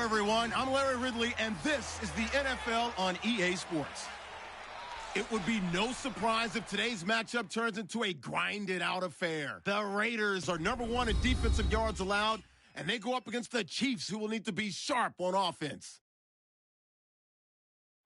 everyone. I'm Larry Ridley, and this is the NFL on EA Sports. It would be no surprise if today's matchup turns into a grinded-out affair. The Raiders are #1 in defensive yards allowed, and they go up against the Chiefs, who will need to be sharp on offense.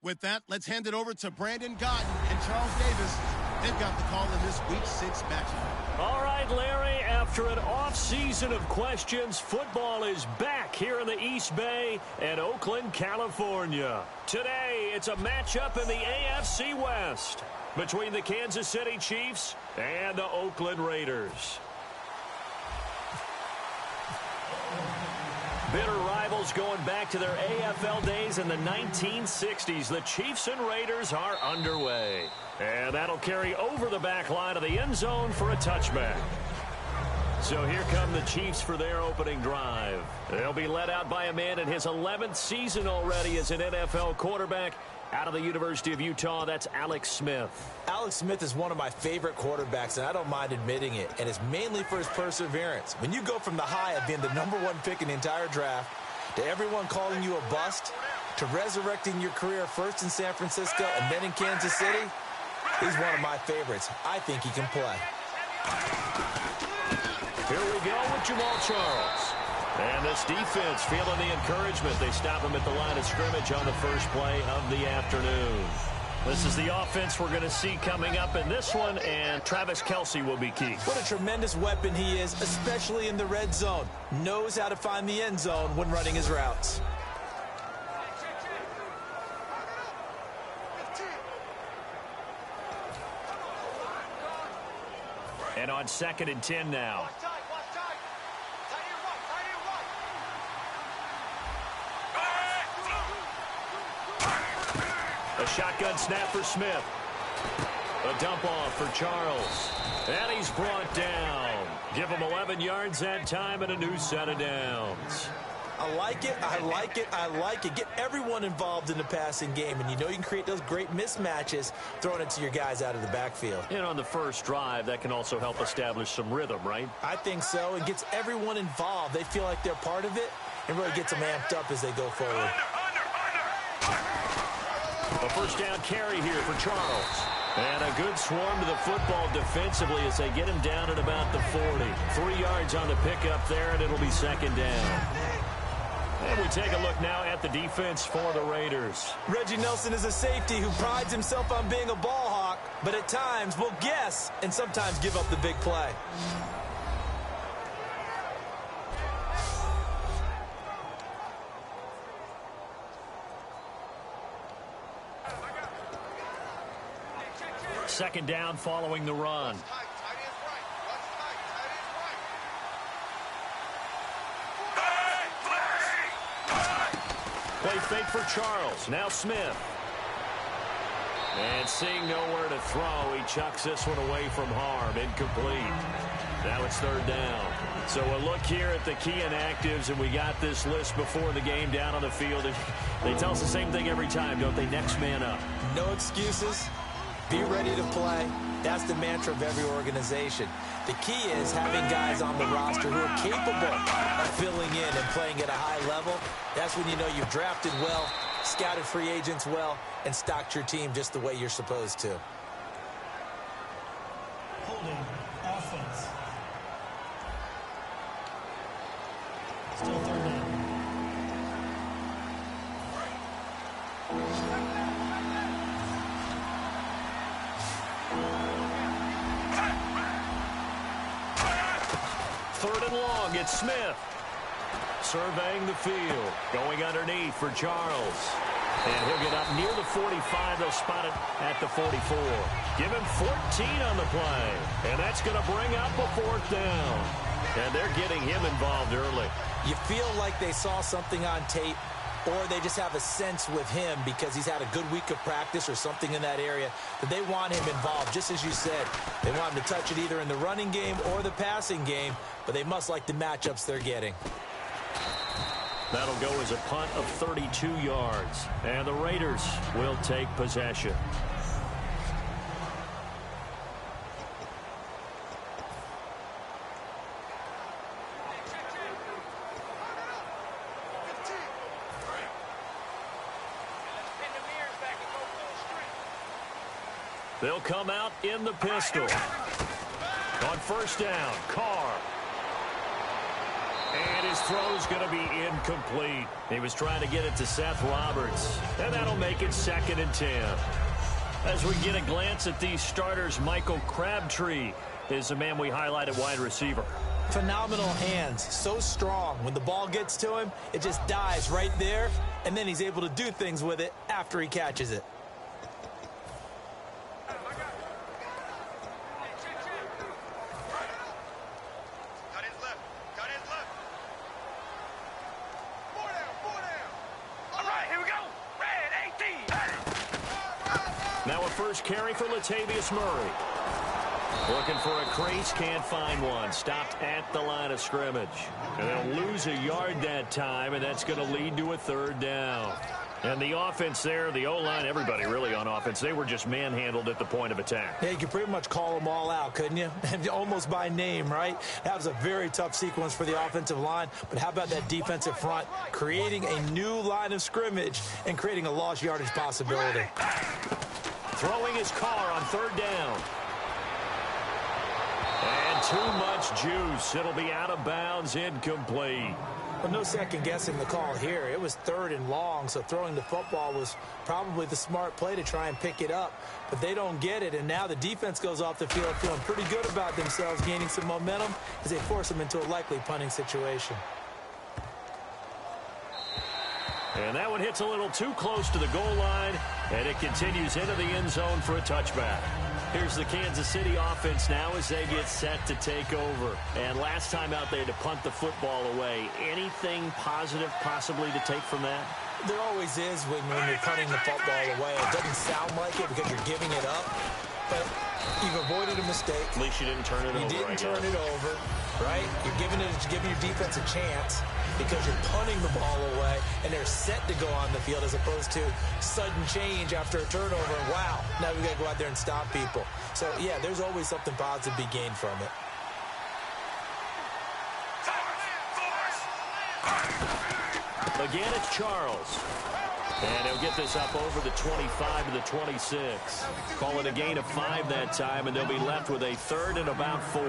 With that, let's hand it over to Brandon Godden and Charles Davis. They've got the call in this Week 6 matchup. All right, Larry, after an off-season of questions, football is back here in the East Bay and Oakland, California. Today, it's a matchup in the AFC West between the Kansas City Chiefs and the Oakland Raiders. Bitter rivals going back to their AFL days in the 1960s. The Chiefs and Raiders are underway. And that'll carry over the back line of the end zone for a touchback. So here come the Chiefs for their opening drive. They'll be led out by a man in his 11th season already as an NFL quarterback. Out of the University of Utah, that's Alex Smith. Alex Smith is one of my favorite quarterbacks, and I don't mind admitting it. And it's mainly for his perseverance. When you go from the high of being the #1 pick in the entire draft to everyone calling you a bust to resurrecting your career first in San Francisco and then in Kansas City, he's one of my favorites. I think he can play. Here we go with Jamal Charles. And this defense feeling the encouragement. They stop him at the line of scrimmage on the first play of the afternoon. This is the offense we're going to see coming up in this one, and Travis Kelce will be key. What a tremendous weapon he is, especially in the red zone. Knows how to find the end zone when running his routes. And on 2nd and 10 now. A shotgun snap for Smith. A dump off for Charles. And he's brought down. Give him 11 yards that time and a new set of downs. I like it, I like it, I like it. Get everyone involved in the passing game, and you know you can create those great mismatches throwing it to your guys out of the backfield. And on the first drive, that can also help establish some rhythm, right? I think so. It gets everyone involved. They feel like they're part of it and really gets them amped up as they go forward. A first down carry here for Charles. And a good swarm to the football defensively as they get him down at about the 40. 3 yards on the pickup there, and it'll be 2nd down. And we take a look now at the defense for the Raiders. Reggie Nelson is a safety who prides himself on being a ball hawk, but at times will guess and sometimes give up the big play. Second down following the run. Play fake for Charles. Now Smith. And seeing nowhere to throw, he chucks this one away from harm. Incomplete. Now it's 3rd down. So a look here at the key inactives, and we got this list before the game down on the field. They tell us the same thing every time, don't they? Next man up. No excuses. Be ready to play. That's the mantra of every organization. The key is having guys on the roster who are capable of filling in and playing at a high level. That's when you know you've drafted well, scouted free agents well, and stocked your team just the way you're supposed to. Holding offense. Still 3rd down. Third and long, it's Smith. Surveying the field. Going underneath for Charles. And he'll get up near the 45. They'll spot it at the 44. Give him 14 on the play. And that's going to bring up a 4th down. And they're getting him involved early. You feel like they saw something on tape, or they just have a sense with him because he's had a good week of practice or something in that area that they want him involved. Just as you said, they want him to touch it either in the running game or the passing game, but they must like the matchups they're getting. That'll go as a punt of 32 yards. And the Raiders will take possession. They'll come out in the pistol. On first down, Carr. And his throw's going to be incomplete. He was trying to get it to Seth Roberts. And that'll make it 2nd and 10. As we get a glance at these starters, Michael Crabtree is the man we highlight at wide receiver. Phenomenal hands, so strong. When the ball gets to him, it just dives right there, and then he's able to do things with it after he catches it. Now a first carry for Latavius Murray. Looking for a crease, can't find one. Stopped at the line of scrimmage. And they'll lose a yard that time, and that's going to lead to a 3rd down. And the offense there, the O-line, everybody really on offense, they were just manhandled at the point of attack. Yeah, you could pretty much call them all out, couldn't you? Almost by name, right? That was a very tough sequence for the offensive line. But how about that defensive front creating a new line of scrimmage and creating a lost yardage possibility? Throwing his Carr on 3rd down. And too much juice. It'll be out of bounds, incomplete. Well, no second guessing the call here. It was 3rd and long, so throwing the football was probably the smart play to try and pick it up. But they don't get it, and now the defense goes off the field feeling pretty good about themselves, gaining some momentum as they force them into a likely punting situation. And that one hits a little too close to the goal line, and it continues into the end zone for a touchback. Here's the Kansas City offense now as they get set to take over. And last time out they had to punt the football away. Anything positive possibly to take from that? There always is when you're punting the football away. It doesn't sound like it because you're giving it up, but you've avoided a mistake. At least you didn't turn it over. You didn't turn it over, right? You're giving your defense a chance because you're punting the ball away, and they're set to go on the field as opposed to sudden change after a turnover. And wow, now we got to go out there and stop people. So, yeah, there's always something positive to be gained from it. Again, it's Charles. And he'll get this up over the 25 to the 26. Call it a gain of 5 that time, and they'll be left with a 3rd and about 4.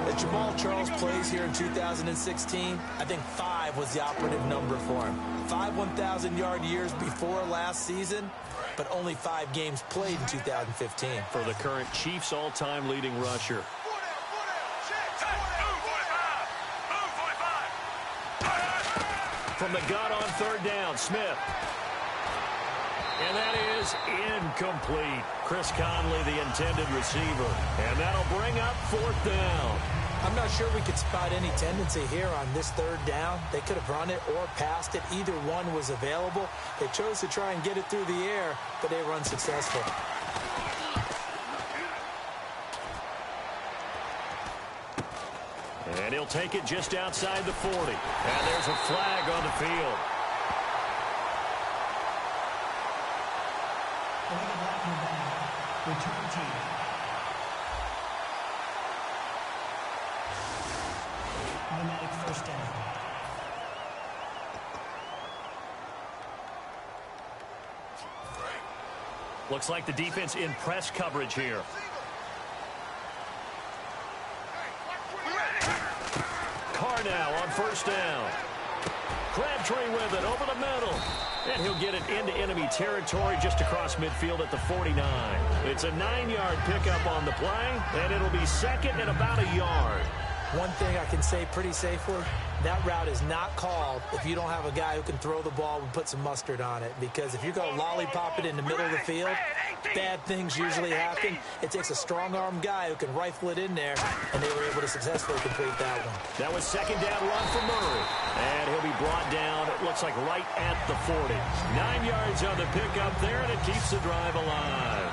As Jamal Charles plays here in 2016, I think 5 was the operative number for him. 5 1,000-yard years before last season, but only 5 games played in 2015. For the current Chiefs all-time leading rusher. From the gun on 3rd down, Smith. And that is incomplete. Chris Conley, the intended receiver. And that'll bring up 4th down. I'm not sure we could spot any tendency here on this 3rd down. They could have run it or passed it. Either one was available. They chose to try and get it through the air, but they were unsuccessful. And he'll take it just outside the 40. And there's a flag on the field. Return team. Automatic first down. Looks like the defense in press coverage here. Carr now on 1st down. Crabtree with it over the middle. And he'll get it into enemy territory just across midfield at the 49. It's a 9-yard pickup on the play, and it'll be 2nd and about a yard. One thing I can say pretty safely, that route is not called if you don't have a guy who can throw the ball and put some mustard on it. Because if you're going to lollipop it in the middle of the field, bad things usually happen. It takes a strong-arm guy who can rifle it in there, and they were able to successfully complete that one. That was 2nd down run for Murray. And he'll be brought down, it looks like right at the 40. 9 yards on the pickup there, and it keeps the drive alive.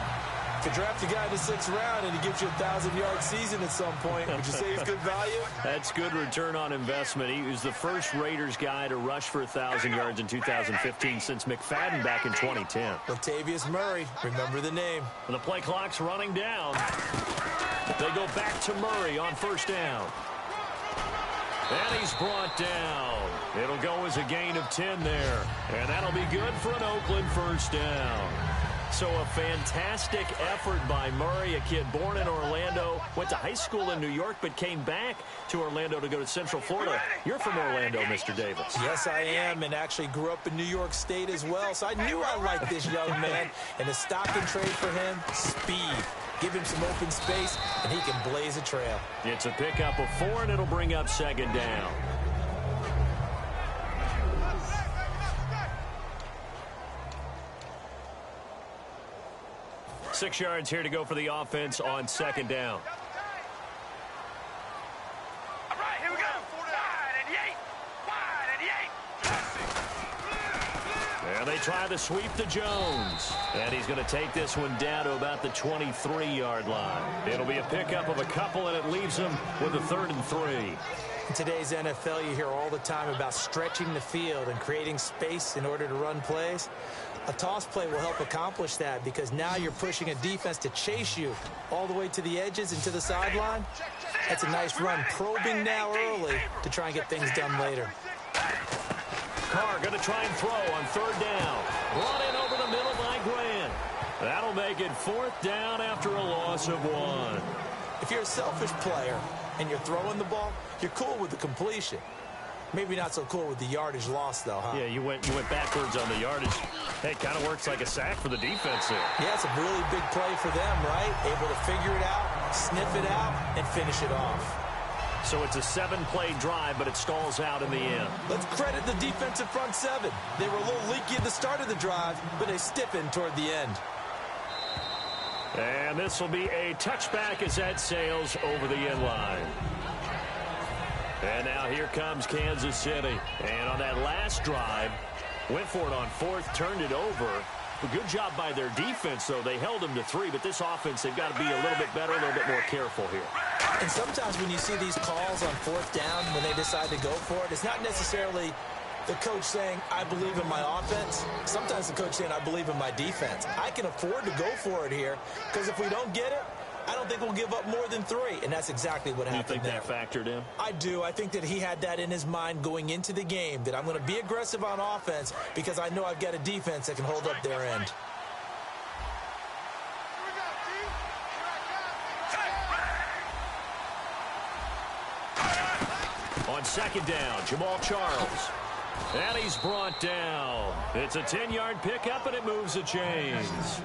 If you draft a guy in the 6th round and he gives you a 1,000-yard season at some point, would you say he's good value? That's good return on investment. He was the first Raiders guy to rush for 1,000 yards in 2015 since McFadden back in 2010. Latavius Murray, remember the name. And the play clock's running down. They go back to Murray on 1st down. And he's brought down. It'll go as a gain of 10 there. And that'll be good for an Oakland 1st down. So a fantastic effort by Murray, a kid born in Orlando, went to high school in New York, but came back to Orlando to go to Central Florida. You're from Orlando, Mr. Davis. Yes, I am, and actually grew up in New York State as well, so I knew I liked this young man. And the stock and trade for him, speed. Give him some open space, and he can blaze a trail. It's a pickup of 4, and it'll bring up second down. Six yards here to go for the offense on second down. All right, here we go. Wide and And they try to sweep to Jones. And he's going to take this one down to about the 23-yard line. It'll be a pickup of a couple, and it leaves him with a 3rd and 3. In today's NFL, you hear all the time about stretching the field and creating space in order to run plays. A toss play will help accomplish that because now you're pushing a defense to chase you all the way to the edges and to the sideline. That's a nice run, probing now early to try and get things done later. Carr going to try and throw on 3rd down. Brought in over the middle by Grant. That'll make it 4th down after a loss of 1. If you're a selfish player and you're throwing the ball, you're cool with the completion. Maybe not so cool with the yardage loss, though, huh? Yeah, you went backwards on the yardage. Hey, it kind of works like a sack for the defense there. Yeah, it's a really big play for them, right? Able to figure it out, sniff it out, and finish it off. So it's a 7-play drive, but it stalls out in the end. Let's credit the defensive front 7. They were a little leaky at the start of the drive, but they stiffened toward the end. And this will be a touchback as that sails over the end line. And now here comes Kansas City. And on that last drive, went for it on 4th, turned it over. A good job by their defense, though. They held them to 3, but this offense, they've got to be a little bit better, a little bit more careful here. And sometimes when you see these calls on 4th down, when they decide to go for it, it's not necessarily the coach saying, I believe in my offense. Sometimes the coach saying, I believe in my defense. I can afford to go for it here because if we don't get it, I don't think we'll give up more than 3, and that's exactly what happened there. You think that factored in? I do. I think that he had that in his mind going into the game, that I'm going to be aggressive on offense because I know I've got a defense that can hold up their end. On second down, Jamal Charles. And he's brought down. It's a 10-yard pickup, and it moves the chains.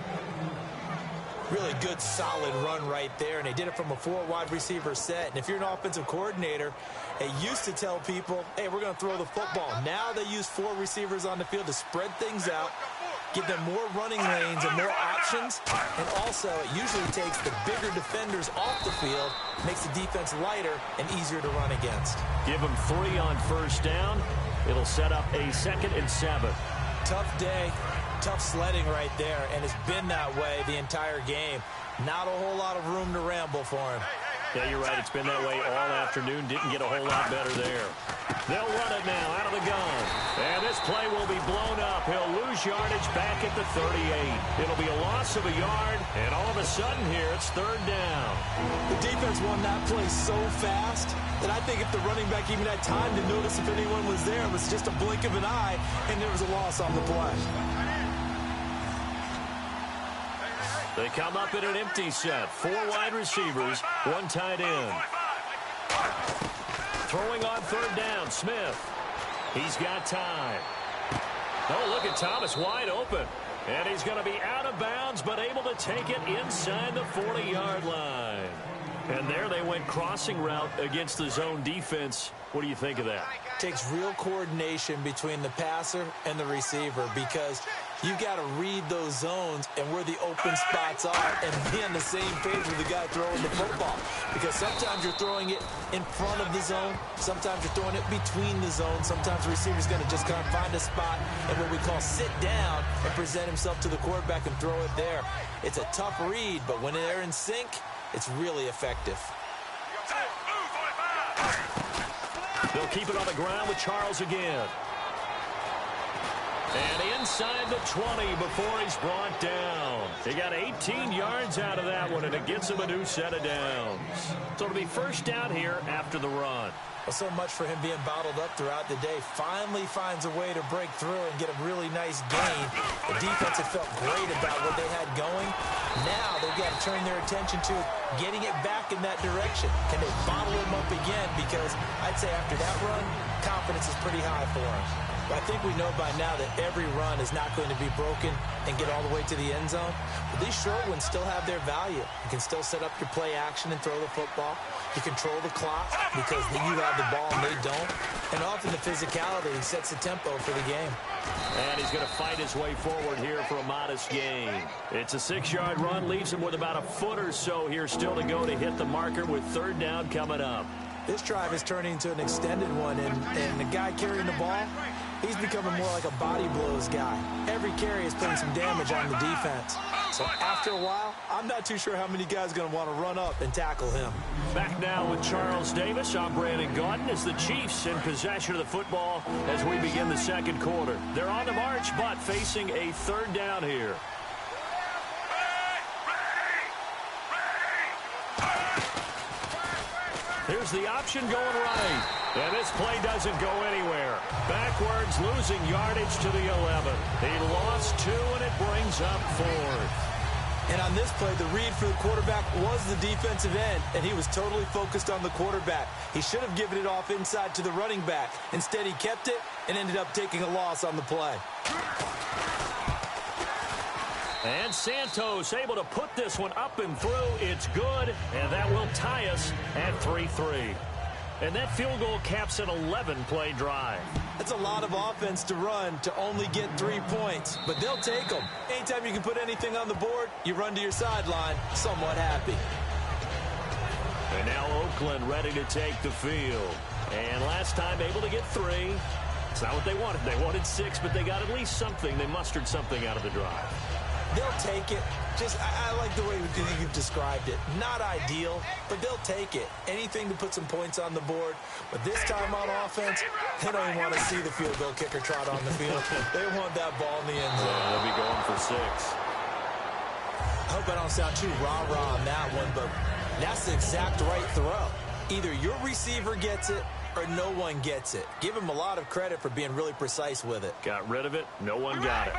Really good, solid run right there, and they did it from a 4 wide receiver set. And if you're an offensive coordinator, they used to tell people, hey, we're going to throw the football. Now they use 4 receivers on the field to spread things out, give them more running lanes and more options. And also, it usually takes the bigger defenders off the field, makes the defense lighter and easier to run against. Give them 3 on 1st down. It'll set up a 2nd and 7. Tough day. Tough sledding right there, and it's been that way the entire game. Not a whole lot of room to ramble for him. Yeah, you're right. It's been that way all afternoon. Didn't get a whole lot better there. They'll run it now out of the gun. And this play will be blown up. He'll lose yardage back at the 38. It'll be a loss of a yard, and all of a sudden here, it's 3rd down. The defense won that play so fast that I think if the running back even had time to notice if anyone was there, it was just a blink of an eye, and there was a loss on the play. They come up in an empty set. 4 wide receivers, 1 tight end. Throwing on 3rd down, Smith. He's got time. Oh, look at Thomas wide open. And he's going to be out of bounds, but able to take it inside the 40-yard line. And there they went crossing route against the zone defense. What do you think of that? Takes real coordination between the passer and the receiver because you've got to read those zones and where the open spots are and be on the same page with the guy throwing the football. Because sometimes you're throwing it in front of the zone. Sometimes you're throwing it between the zones. Sometimes the receiver's going to just kind of find a spot and what we call sit down and present himself to the quarterback and throw it there. It's a tough read, but when they're in sync, it's really effective. They'll keep it on the ground with Charles again. And inside the 20 before he's brought down. He got 18 yards out of that one, and it gets him a new set of downs. So it'll be first down here after the run. Well, so much for him being bottled up throughout the day. Finally finds a way to break through and get a really nice gain. The defense had felt great about what they had going. Now they've got to turn their attention to getting it back in that direction. Can they bottle him up again? Because I'd say after that run, confidence is pretty high for him. But I think we know by now that every run is not going to be broken and get all the way to the end zone. But these short ones still have their value. You can still set up your play action and throw the football. You control the clock because then you have the ball and they don't. And often the physicality sets the tempo for the game. And he's going to fight his way forward here for a modest gain. It's a 6-yard run, leaves him with about a foot or so here still to go to hit the marker with third down coming up. This drive is turning into an extended one, and the guy carrying the ball, he's becoming more like a body blows guy. Every carry is putting some damage on the defense. So after a while, I'm not too sure how many guys are going to want to run up and tackle him. Back now with Charles Davis. I'm Brandon Gaudin as the Chiefs in possession of the football as we begin the second quarter. They're on the march, but facing a third down here. Here's the option going right. And this play doesn't go anywhere. Backwards, losing yardage to the 11. He lost 2, and it brings up 4th. And on this play, the read for the quarterback was the defensive end, and he was totally focused on the quarterback. He should have given it off inside to the running back. Instead, he kept it and ended up taking a loss on the play. And Santos able to put this one up and through. It's good, and that will tie us at 3-3. And that field goal caps an 11-play drive. That's a lot of offense to run to only get 3 points, but they'll take them. Anytime you can put anything on the board, you run to your sideline somewhat happy. And now Oakland ready to take the field. And last time able to get 3. It's not what they wanted. They wanted 6, but they got at least something. They mustered something out of the drive. They'll take it. Just, I like the way you've described it. Not ideal, but they'll take it. Anything to put some points on the board. But this time on offense, they don't even want to see the field goal kicker trot on the field. They want that ball in the end zone. Yeah, they'll be going for 6. I hope I don't sound too rah-rah on that one, but that's the exact right throw. Either your receiver gets it or no one gets it. Give him a lot of credit for being really precise with it. Got rid of it. No one got it.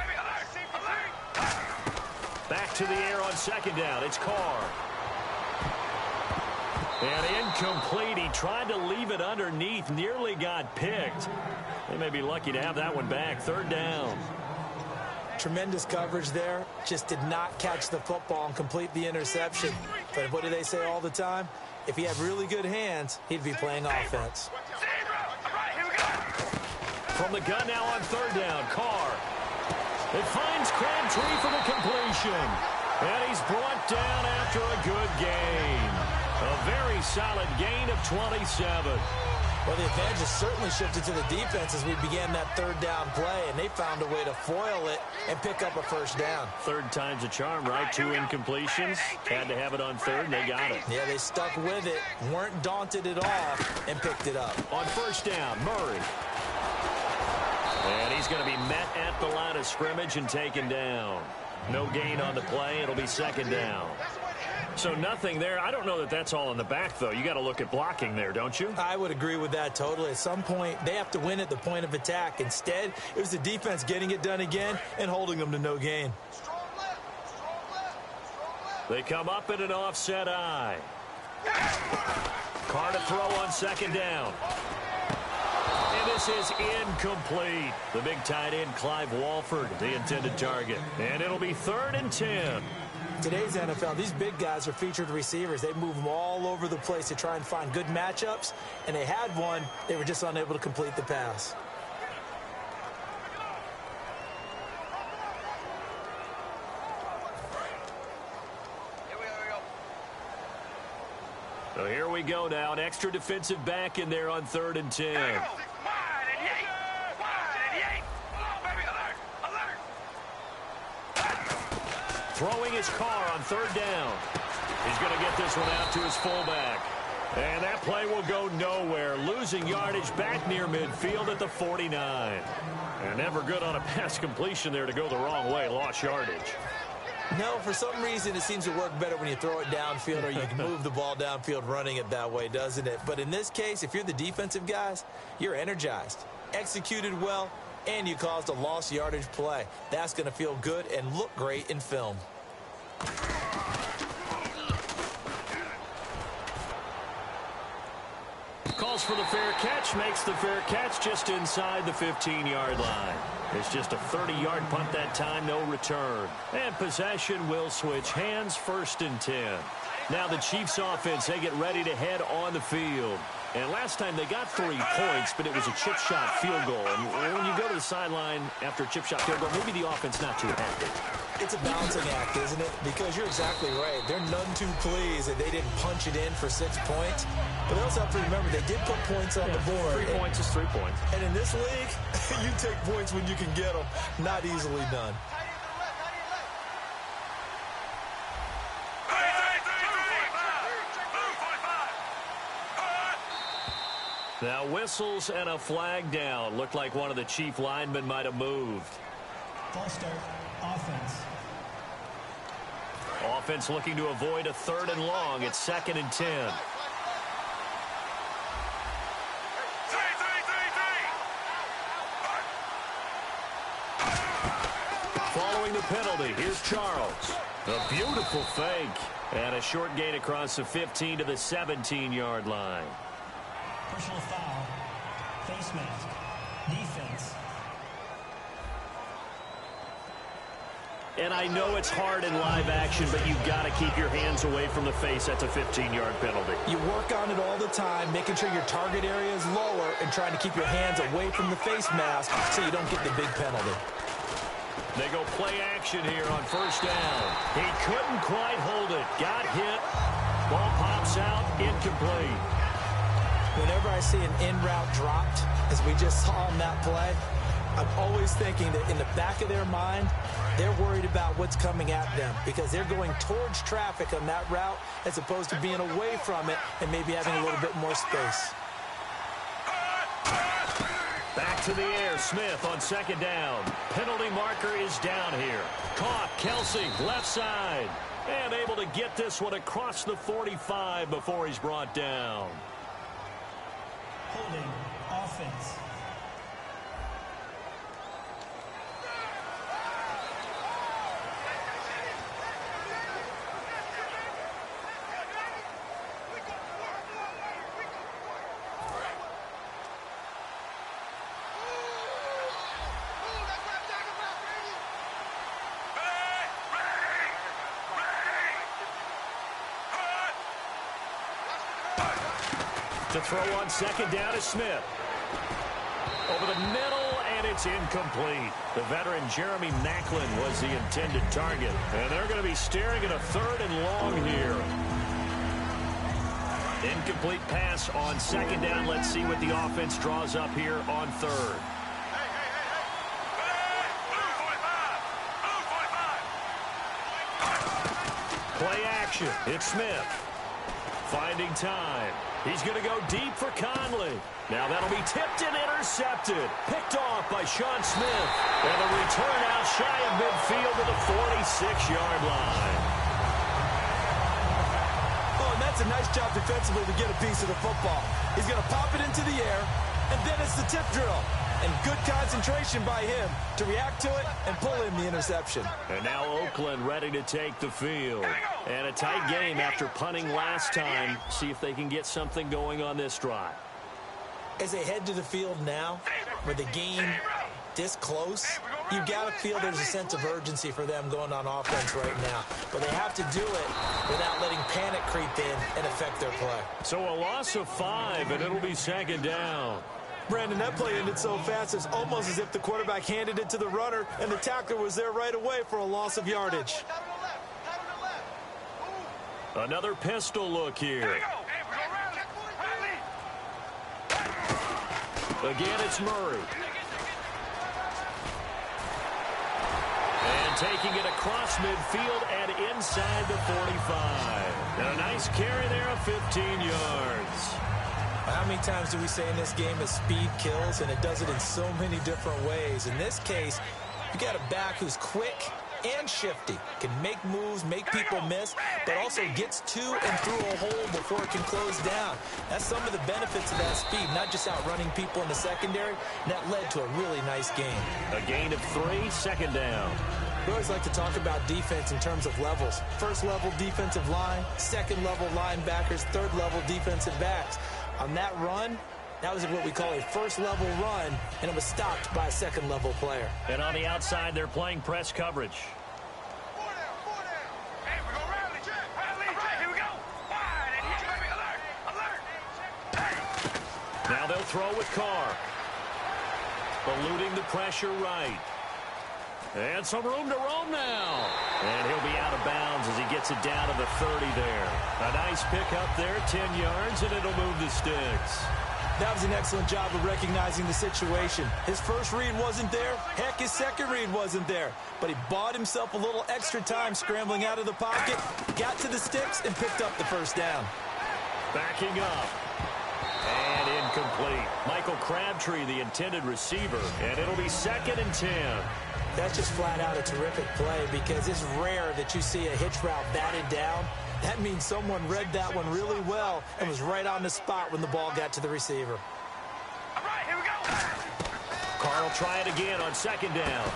Back to the air on second down. It's Carr. And incomplete. He tried to leave it underneath. Nearly got picked. They may be lucky to have that one back. Third down. Tremendous coverage there. Just did not catch the football and complete the interception. But what do they say all the time? If he had really good hands, he'd be playing offense. From the gun now on third down. Carr. It finds Crabtree for the completion. And he's brought down after a good gain. A very solid gain of 27. Well, the advantage has certainly shifted to the defense as we began that third down play, and they found a way to foil it and pick up a first down. Third time's a charm, right? 2 incompletions. Had to have it on third, and they got it. Yeah, they stuck with it, weren't daunted at all, and picked it up. On first down, Murray. And he's going to be met at the line of scrimmage and taken down. No gain on the play. It'll be second down. So nothing there. I don't know that that's all in the back, though. You got to look at blocking there, don't you? I would agree with that totally. At some point, they have to win at the point of attack. Instead, it was the defense getting it done again and holding them to no gain. They come up in an offset eye. Carr to throw on second down. And this is incomplete. The big tight end, Clive Walford, the intended target. And it'll be 3rd and 10. Today's NFL, these big guys are featured receivers. They move them all over the place to try and find good matchups. And they had one. They were just unable to complete the pass. So here we go now. An extra defensive back in there on 3rd and 10. Throwing his Carr on third down. He's going to get this one out to his fullback. And that play will go nowhere, losing yardage back near midfield at the 49. And never good on a pass completion there to go the wrong way, lost yardage. No, for some reason it seems to work better when you throw it downfield or you can move the ball downfield running it that way, doesn't it? But in this case, if you're the defensive guys, you're energized, executed well, and you caused a lost yardage play. That's going to feel good and look great in film. Calls for the fair catch, makes the fair catch just inside the 15-yard line. It's just a 30-yard punt that time, no return. And possession will switch hands, 1st and 10. Now the Chiefs offense, they get ready to head on the field. And last time they got 3 points, but it was a chip shot field goal. And when you go to the sideline after a chip shot field goal, maybe the offense not too happy. It's a balancing act, isn't it? Because you're exactly right. They're none too pleased that they didn't punch it in for 6 points. But they also have to remember they did put points on the board. 3 points is 3 points. And in this league, you take points when you can get them. Not easily done. Now whistles and a flag down. Looked like one of the Chief linemen might have moved. False start. Offense. Offense looking to avoid a 3rd and long. It's 2nd and 10. Following the penalty, here's Charles. A beautiful fake. And a short gain across the 15 to the 17-yard line. Personal foul. Face mask. Defense. And I know it's hard in live action, but you've got to keep your hands away from the face. That's a 15-yard penalty. You work on it all the time, making sure your target area is lower and trying to keep your hands away from the face mask so you don't get the big penalty. They go play action here on 1st down. He couldn't quite hold it. Got hit. Ball pops out. Incomplete. Whenever I see an in-route dropped, as we just saw on that play, I'm always thinking that in the back of their mind, they're worried about what's coming at them because they're going towards traffic on that route as opposed to being away from it and maybe having a little bit more space. Back to the air. Smith on 2nd down. Penalty marker is down here. Caught. Kelsey, left side. And able to get this one across the 45 before he's brought down. Holding. Offense. To throw on 2nd down is Smith. Over the middle, and it's incomplete. The veteran Jeremy Maclin was the intended target. And they're going to be staring at a 3rd and long here. Incomplete pass on 2nd down. Let's see what the offense draws up here on 3rd. Play action. It's Smith. Finding time. He's going to go deep for Conley. Now that'll be tipped and intercepted. Picked off by Sean Smith. And a return out shy of midfield to the 46-yard line. Oh, and that's a nice job defensively to get a piece of the football. He's going to pop it into the air, and then it's the tip drill. And good concentration by him to react to it and pull in the interception. And now Oakland ready to take the field. And a tight game after punting last time. See if they can get something going on this drive. As they head to the field now, with the game this close, you've got to feel there's a sense of urgency for them going on offense right now. But they have to do it without letting panic creep in and affect their play. So a loss of 5, and it'll be 2nd down. Brandon, that play ended so fast, it's almost as if the quarterback handed it to the runner, and the tackler was there right away for a loss of yardage. Another pistol look here. Again, it's Murray. And taking it across midfield and inside the 45. And a nice carry there of 15 yards. How many times do we say in this game that speed kills, and it does it in so many different ways? In this case, you got a back who's quick and shifty, can make moves, make people miss, but also gets to and through a hole before it can close down. That's some of the benefits of that speed, not just outrunning people in the secondary. And that led to a really nice game. A gain of 3, second down. We always like to talk about defense in terms of levels. First level defensive line, second level linebackers, third level defensive backs. On that run, that was what we call a first-level run, and it was stopped by a second-level player. And on the outside, they're playing press coverage. Hey, we're going to rally. Rally. All right, here we go. Wide. Alert. Hey. Now they'll throw with Carr. Eluding the pressure right. And some room to roam now. And he'll be out of bounds as he gets it down to the 30 there. A nice pickup there, 10 yards, and it'll move the sticks. That was an excellent job of recognizing the situation. His first read wasn't there. Heck, his second read wasn't there. But he bought himself a little extra time scrambling out of the pocket, got to the sticks, and picked up the first down. Backing up. And incomplete. Michael Crabtree, the intended receiver. And it'll be 2nd and 10. That's just flat out a terrific play because it's rare that you see a hitch route batted down. That means someone read that one really well and was right on the spot when the ball got to the receiver. All right, here we go. Carr will try it again on 2nd down.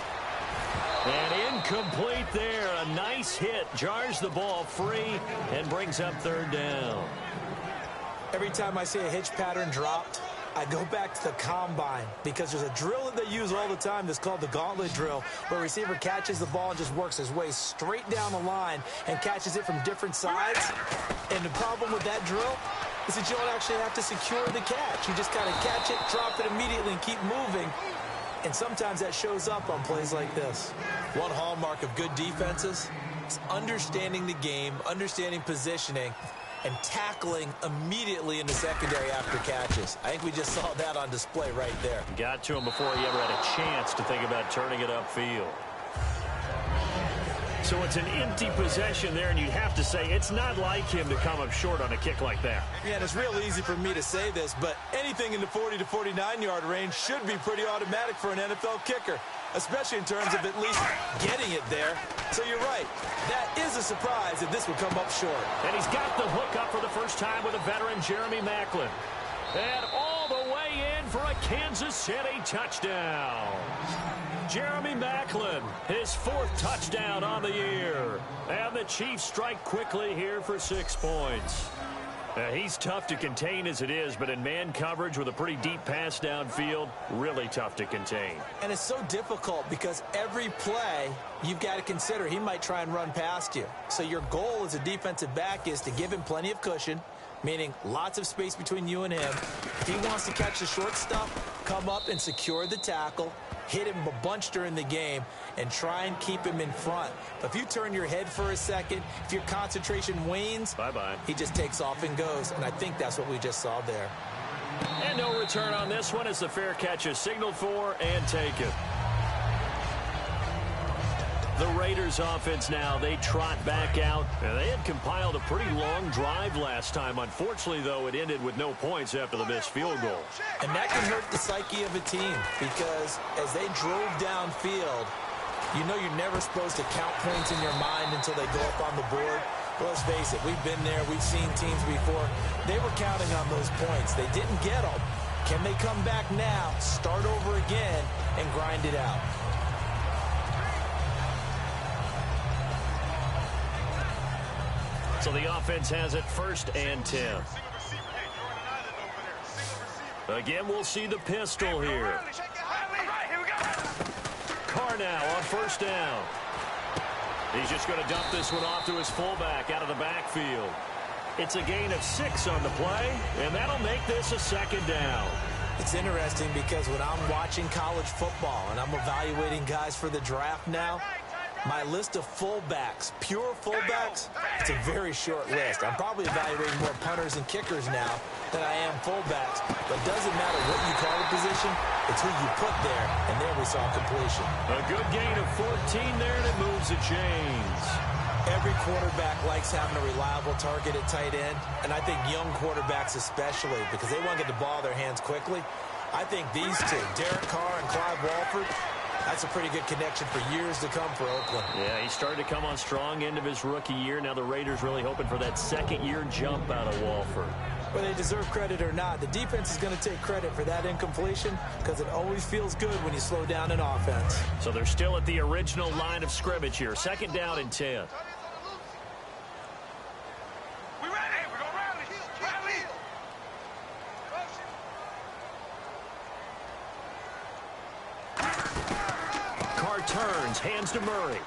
And incomplete there. A nice hit. Jars the ball free and brings up 3rd down. Every time I see a hitch pattern dropped, I go back to the combine because there's a drill that they use all the time that's called the gauntlet drill, where a receiver catches the ball and just works his way straight down the line and catches it from different sides. And the problem with that drill is that you don't actually have to secure the catch. You just kind of catch it, drop it immediately, and keep moving. And sometimes that shows up on plays like this. One hallmark of good defenses is understanding the game, understanding positioning, and tackling immediately in the secondary after catches. I think we just saw that on display right there. Got to him before he ever had a chance to think about turning it upfield. So it's an empty possession there, and you'd have to say it's not like him to come up short on a kick like that. Yeah, and it's real easy for me to say this, but anything in the 40 to 49-yard range should be pretty automatic for an NFL kicker, especially in terms of at least getting it there. So you're right. That is a surprise if this would come up short. And he's got the hook up for the first time with a veteran, Jeremy Maclin. And all the way in for a Kansas City touchdown. Jeremy Maclin, his 4th touchdown on the year. And the Chiefs strike quickly here for 6 points. He's tough to contain as it is, but in man coverage with a pretty deep pass downfield, really tough to contain. And it's so difficult because every play you've got to consider he might try and run past you. So your goal as a defensive back is to give him plenty of cushion, meaning lots of space between you and him. If he wants to catch the short stuff, come up and secure the tackle, hit him a bunch during the game, and try and keep him in front. But if you turn your head for a second, if your concentration wanes, bye-bye. He just takes off and goes, and I think that's what we just saw there. And no return on this one as the fair catch is signaled for and taken. The Raiders offense now, they trot back out. And they had compiled a pretty long drive last time. Unfortunately, though, it ended with no points after the missed field goal. And that can hurt the psyche of a team because as they drove downfield, you know you're never supposed to count points in your mind until they go up on the board. Well, let's face it, we've been there. We've seen teams before. They were counting on those points. They didn't get them. Can they come back now, start over again, and grind it out? So the offense has it 1st and 10. Again, we'll see the pistol here. Carr now on 1st down. He's just going to dump this one off to his fullback out of the backfield. It's a gain of 6 on the play, and that'll make this a 2nd down. It's interesting because when I'm watching college football and I'm evaluating guys for the draft now, my list of fullbacks, pure fullbacks, it's a very short list. I'm probably evaluating more punters and kickers now than I am fullbacks. But it doesn't matter what you call the position, it's who you put there. And there we saw completion. A good gain of 14 there to move moves the chains. Every quarterback likes having a reliable target at tight end, and I think young quarterbacks especially, because they want to get the ball in their hands quickly. I think these two, Derek Carr and Clive Walford, that's a pretty good connection for years to come for Oakland. Yeah, he started to come on strong end of his rookie year. Now the Raiders really hoping for that second-year jump out of Walford. Whether they deserve credit or not, the defense is going to take credit for that incompletion because it always feels good when you slow down an offense. So they're still at the original line of scrimmage here. Second down and 10. We ready? We're going to rally. Rally. Carr turns, hands to Murray.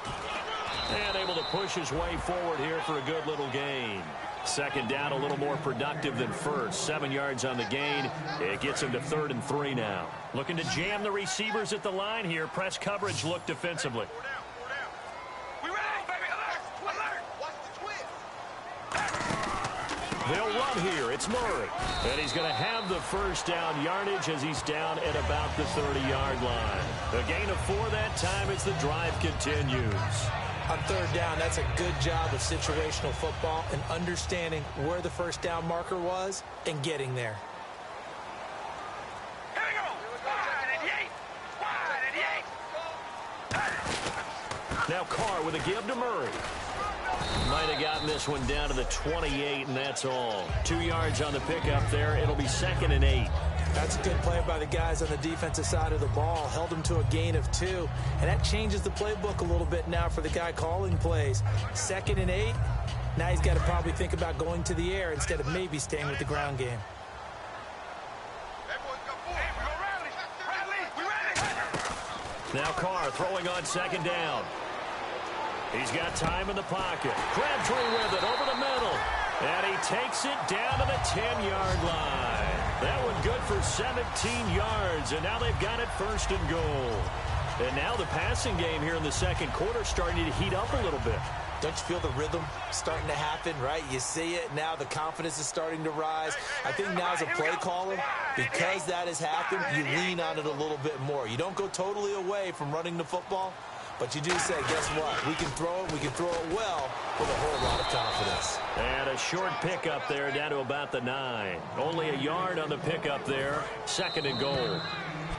And able to push his way forward here for a good little gain. Second down, a little more productive than first. 7 yards on the gain. It gets him to 3rd and 3 now. Looking to jam the receivers at the line here. Press coverage look defensively. We ready, baby. Alert. Alert. Watch the twist. They'll run here. It's Murray. And he's going to have the first down yardage as he's down at about the 30-yard line. A gain of 4 that time as the drive continues. On third down, that's a good job of situational football and understanding where the first down marker was and getting there. Here we go. Wide and yank. Now Carr with a give to Murray. Might have gotten this one down to the 28, and that's all. 2 yards on the pickup there. It'll be 2nd and 8. That's a good play by the guys on the defensive side of the ball. Held them to a gain of 2. And that changes the playbook a little bit now for the guy calling plays. 2nd and 8. Now he's got to probably think about going to the air instead of maybe staying with the ground game. Now Carr throwing on 2nd down. He's got time in the pocket. Crabtree with it over the middle. And he takes it down to the 10-yard line. That one good for 17 yards. And now they've got it 1st and goal. And now the passing game here in the second quarter starting to heat up a little bit. Don't you feel the rhythm starting to happen, right? You see it. Now the confidence is starting to rise. I think now as a play caller, because that has happened, you lean on it a little bit more. You don't go totally away from running the football, but you do say, guess what? We can throw it. We can throw it well with a whole lot of confidence. And a short pickup there down to about the 9. Only a yard on the pickup there. 2nd and goal.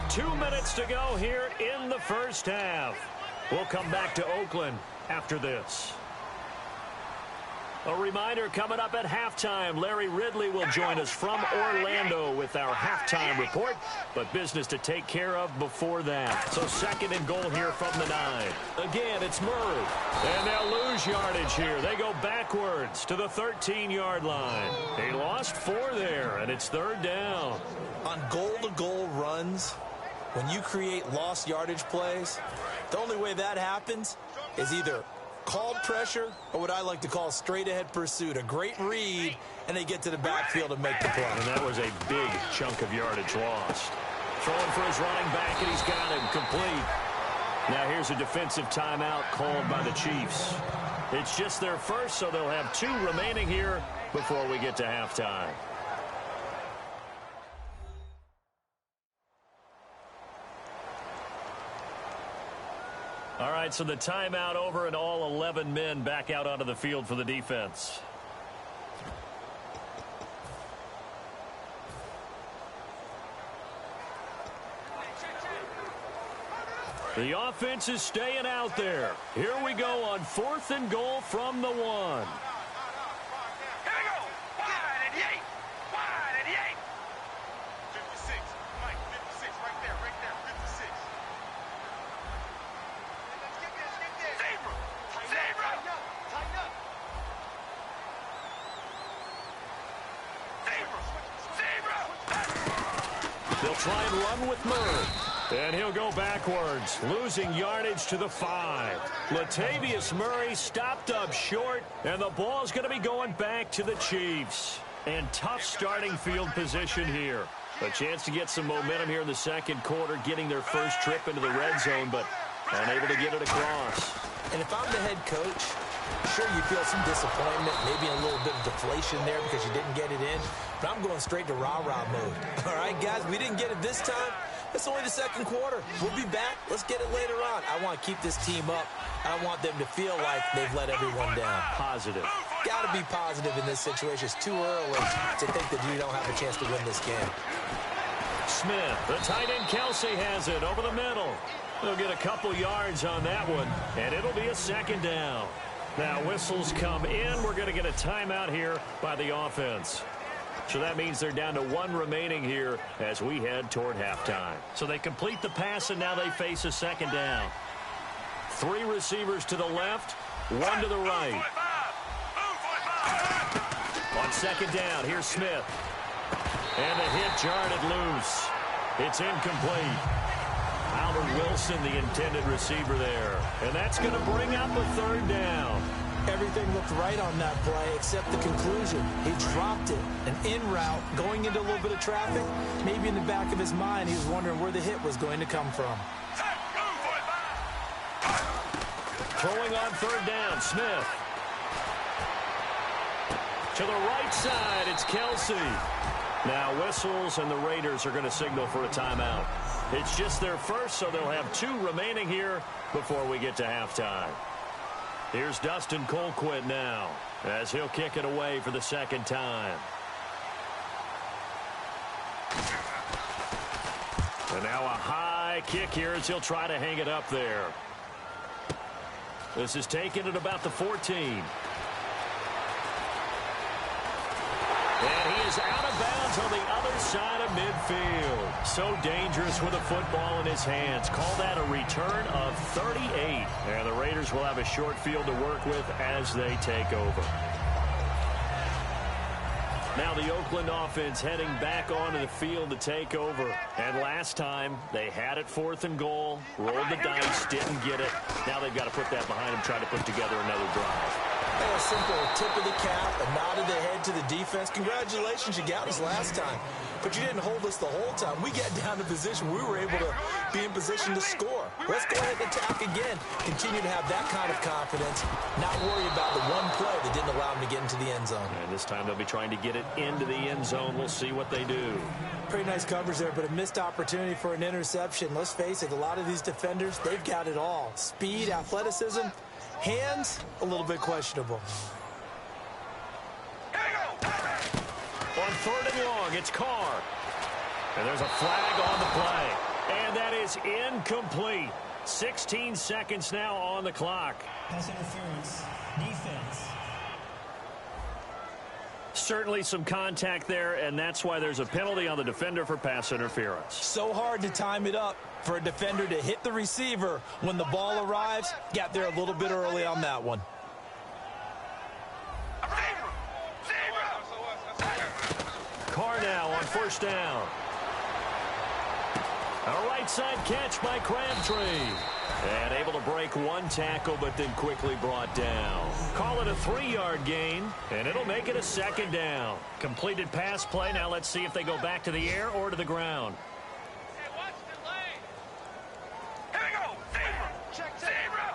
2 minutes to go here in the first half. We'll come back to Oakland after this. A reminder coming up at halftime. Larry Ridley will join us from Orlando with our halftime report, but business to take care of before that. So 2nd and goal here from the 9. Again, it's Murray. And they'll lose yardage here. They go backwards to the 13-yard line. He lost 4 there, and it's 3rd down. On goal-to-goal runs, when you create lost yardage plays, the only way that happens is either called pressure or what I like to call straight-ahead pursuit. A great read, and they get to the backfield and make the play. And that was a big chunk of yardage lost. Throwing for his running back, and he's got him complete. Now here's a defensive timeout called by the Chiefs. It's just their first, so they'll have 2 remaining here before we get to halftime. All right, so the timeout over and all 11 men back out onto the field for the defense. The offense is staying out there. Here we go on 4th and goal from the 1. Here we go. Wide and yank. Wide and yank. 56. Mike, 56 right there. 56. Zebra. Zebra. Tighten up. Zebra. They'll try and run with Murray. And he'll go backwards, losing yardage to the 5. Latavius Murray stopped up short, and the ball's going to be going back to the Chiefs. And tough starting field position here. A chance to get some momentum here in the second quarter, getting their first trip into the red zone, but unable to get it across. And if I'm the head coach, sure you feel some disappointment, maybe a little bit of deflation there because you didn't get it in, but I'm going straight to rah-rah mode. All right, guys, we didn't get it this time. It's only the second quarter. We'll be back. Let's get it later on. I want to keep this team up I want them to feel like they've let everyone down. Positive. Got to be positive in this situation. It's too early to think that you don't have a chance to win this game. Smith, the tight end Kelsey has it over the middle. He'll get a couple yards on that one, and it'll be a second down. Now whistles come in. We're going to get a timeout here by the offense. So that means they're down to one remaining here as we head toward halftime. So they complete the pass, and now they face a second down. 3 receivers to the left, 1 to the right. On second down, here's Smith. And the hit jarred it loose. It's incomplete. Albert Wilson, the intended receiver there. And that's going to bring up a third down. Everything looked right on that play except the conclusion. He dropped it, an in route, going into a little bit of traffic. Maybe in the back of his mind, he was wondering where the hit was going to come from. Throwing on third down, Smith. To the right side, it's Kelsey. Now whistles, and the Raiders are going to signal for a timeout. It's just their first, so they'll have 2 remaining here before we get to halftime. Here's Dustin Colquitt now as he'll kick it away for the second time. And now a high kick here as he'll try to hang it up there. This is taken at about the 14. And he is out of bounds on the other side of midfield. So dangerous with a football in his hands. Call that a return of 38. And the Raiders will have a short field to work with as they take over. Now the Oakland offense heading back onto the field to take over. And last time, they had it 4th and goal, rolled the dice, didn't get it. Now they've got to put that behind them, try to put together another drive. A simple tip of the cap, a nod of the head to the defense. Congratulations, you got us last time. But you didn't hold us the whole time. We got down to position. We were able to be in position to score. Let's go ahead and attack again. Continue to have that kind of confidence. Not worry about the one play that didn't allow them to get into the end zone. And this time they'll be trying to get it into the end zone. We'll see what they do. Pretty nice coverage there, but a missed opportunity for an interception. Let's face it, a lot of these defenders, they've got it all. Speed, athleticism, hands, a little bit questionable. On 3rd and long, it's Carr. And there's a flag on the play. And that is incomplete. 16 seconds now on the clock. Pass interference. Defense. Certainly some contact there, and that's why there's a penalty on the defender for pass interference. So hard to time it up for a defender to hit the receiver when the ball arrives. Got there a little bit early on that one. Carr now on 1st down. A right side catch by Crabtree. And able to break one tackle, but then quickly brought down. Call it a 3-yard gain, and it'll make it a second down. Completed pass play. Now let's see if they go back to the air or to the ground. Hey, watch the lane. Here we go. Zebra. Check zebra.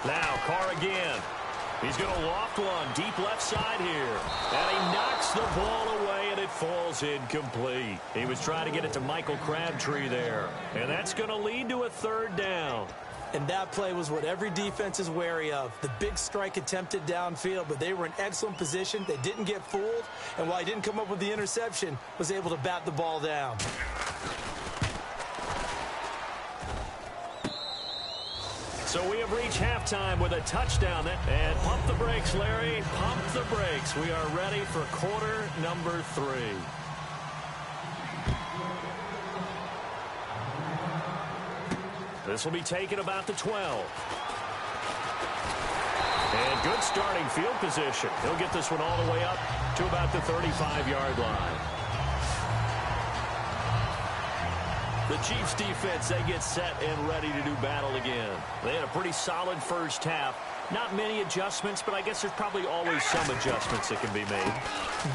Now Carr again. He's going to loft one deep left side here. And he knocks the ball away, and it falls incomplete. He was trying to get it to Michael Crabtree there. And that's going to lead to a 3rd down. And that play was what every defense is wary of. The big strike attempted downfield, but they were in excellent position. They didn't get fooled. And while he didn't come up with the interception, was able to bat the ball down. So we have reached halftime with a touchdown. And pump the brakes, Larry. Pump the brakes. We are ready for quarter number 3. This will be taken about the 12. And good starting field position. He'll get this one all the way up to about the 35-yard line. The Chiefs defense, they get set and ready to do battle again. They had a pretty solid first half. Not many adjustments, but I guess there's probably always some adjustments that can be made.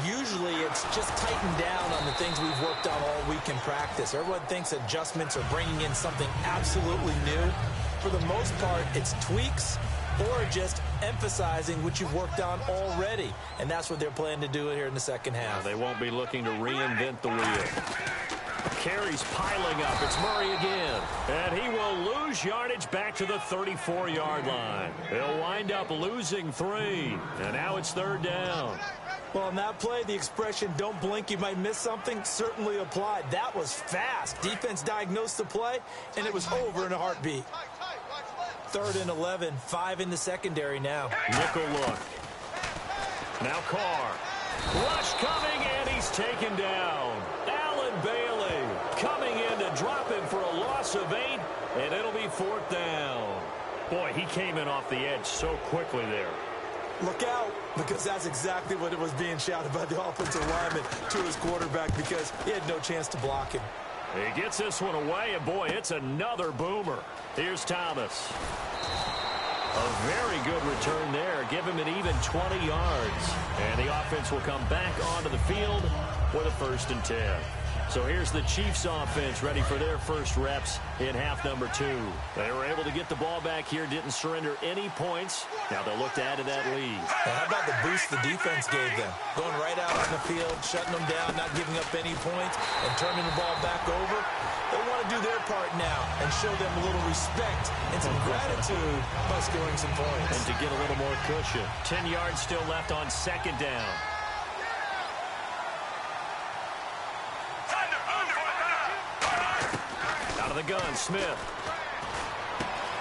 Usually it's just tightened down on the things we've worked on all week in practice. Everyone thinks adjustments are bringing in something absolutely new. For the most part, it's tweaks or just emphasizing what you've worked on already. And that's what they're planning to do here in the second half. They won't be looking to reinvent the wheel. carries piling up. It's Murray again. And he will lose yardage back to the 34-yard line. He'll wind up losing 3. And now it's 3rd down. Well, on that play, the expression, don't blink, you might miss something, certainly applied. That was fast. Defense diagnosed the play, and it was over in a heartbeat. 3rd and 11, 5 in the secondary now. Nickel look. Now Carr. Rush coming, and he's taken down. Allen Bailey coming in to drop him for a loss of 8, and it'll be 4th down. Boy, he came in off the edge so quickly there. Look out, because that's exactly what it was being shouted by the offensive lineman to his quarterback, because he had no chance to block him. He gets this one away, and boy, it's another boomer. Here's Thomas. A very good return there. Give him an even 20 yards. And the offense will come back onto the field with a 1st and 10. So here's the Chiefs offense ready for their first reps in half number 2. They were able to get the ball back here, didn't surrender any points. Now they'll look to add to that lead. Hey, how about the boost the defense gave them? Going right out on the field, shutting them down, not giving up any points, and turning the ball back over. They want to do their part now and show them a little respect and some gratitude by scoring some points. And to get a little more cushion. 10 yards still left on 2nd down. Out of the gun, Smith.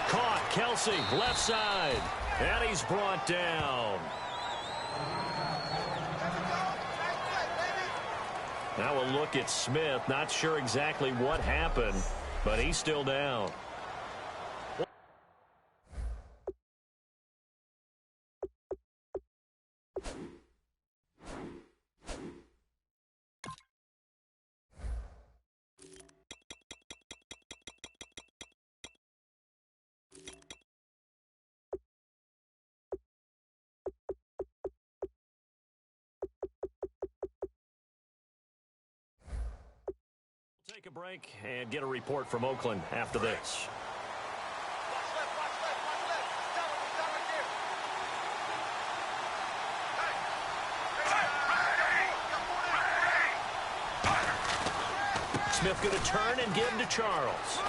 Caught, Kelsey, left side. And he's brought down. Now we'll look at Smith. Not sure exactly what happened, but he's still down. Take a break and get a report from Oakland after this. Smith going to turn and give him to Charles.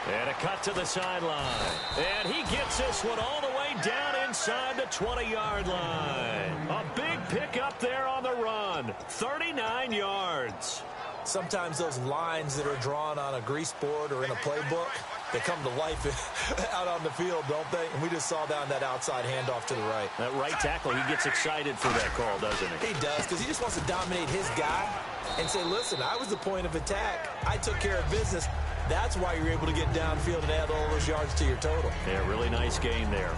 And a cut to the sideline. And he gets this one all the way down inside the 20-yard line. A big pickup there on the run. 39 yards. Sometimes those lines that are drawn on a grease board or in a playbook, they come to life out on the field, don't they? And we just saw down that outside handoff to the right. That right tackle, he gets excited for that call, doesn't he? He does, because he just wants to dominate his guy and say, listen, I was the point of attack. I took care of business. That's why you're able to get downfield and add all those yards to your total. Yeah, really nice gain there.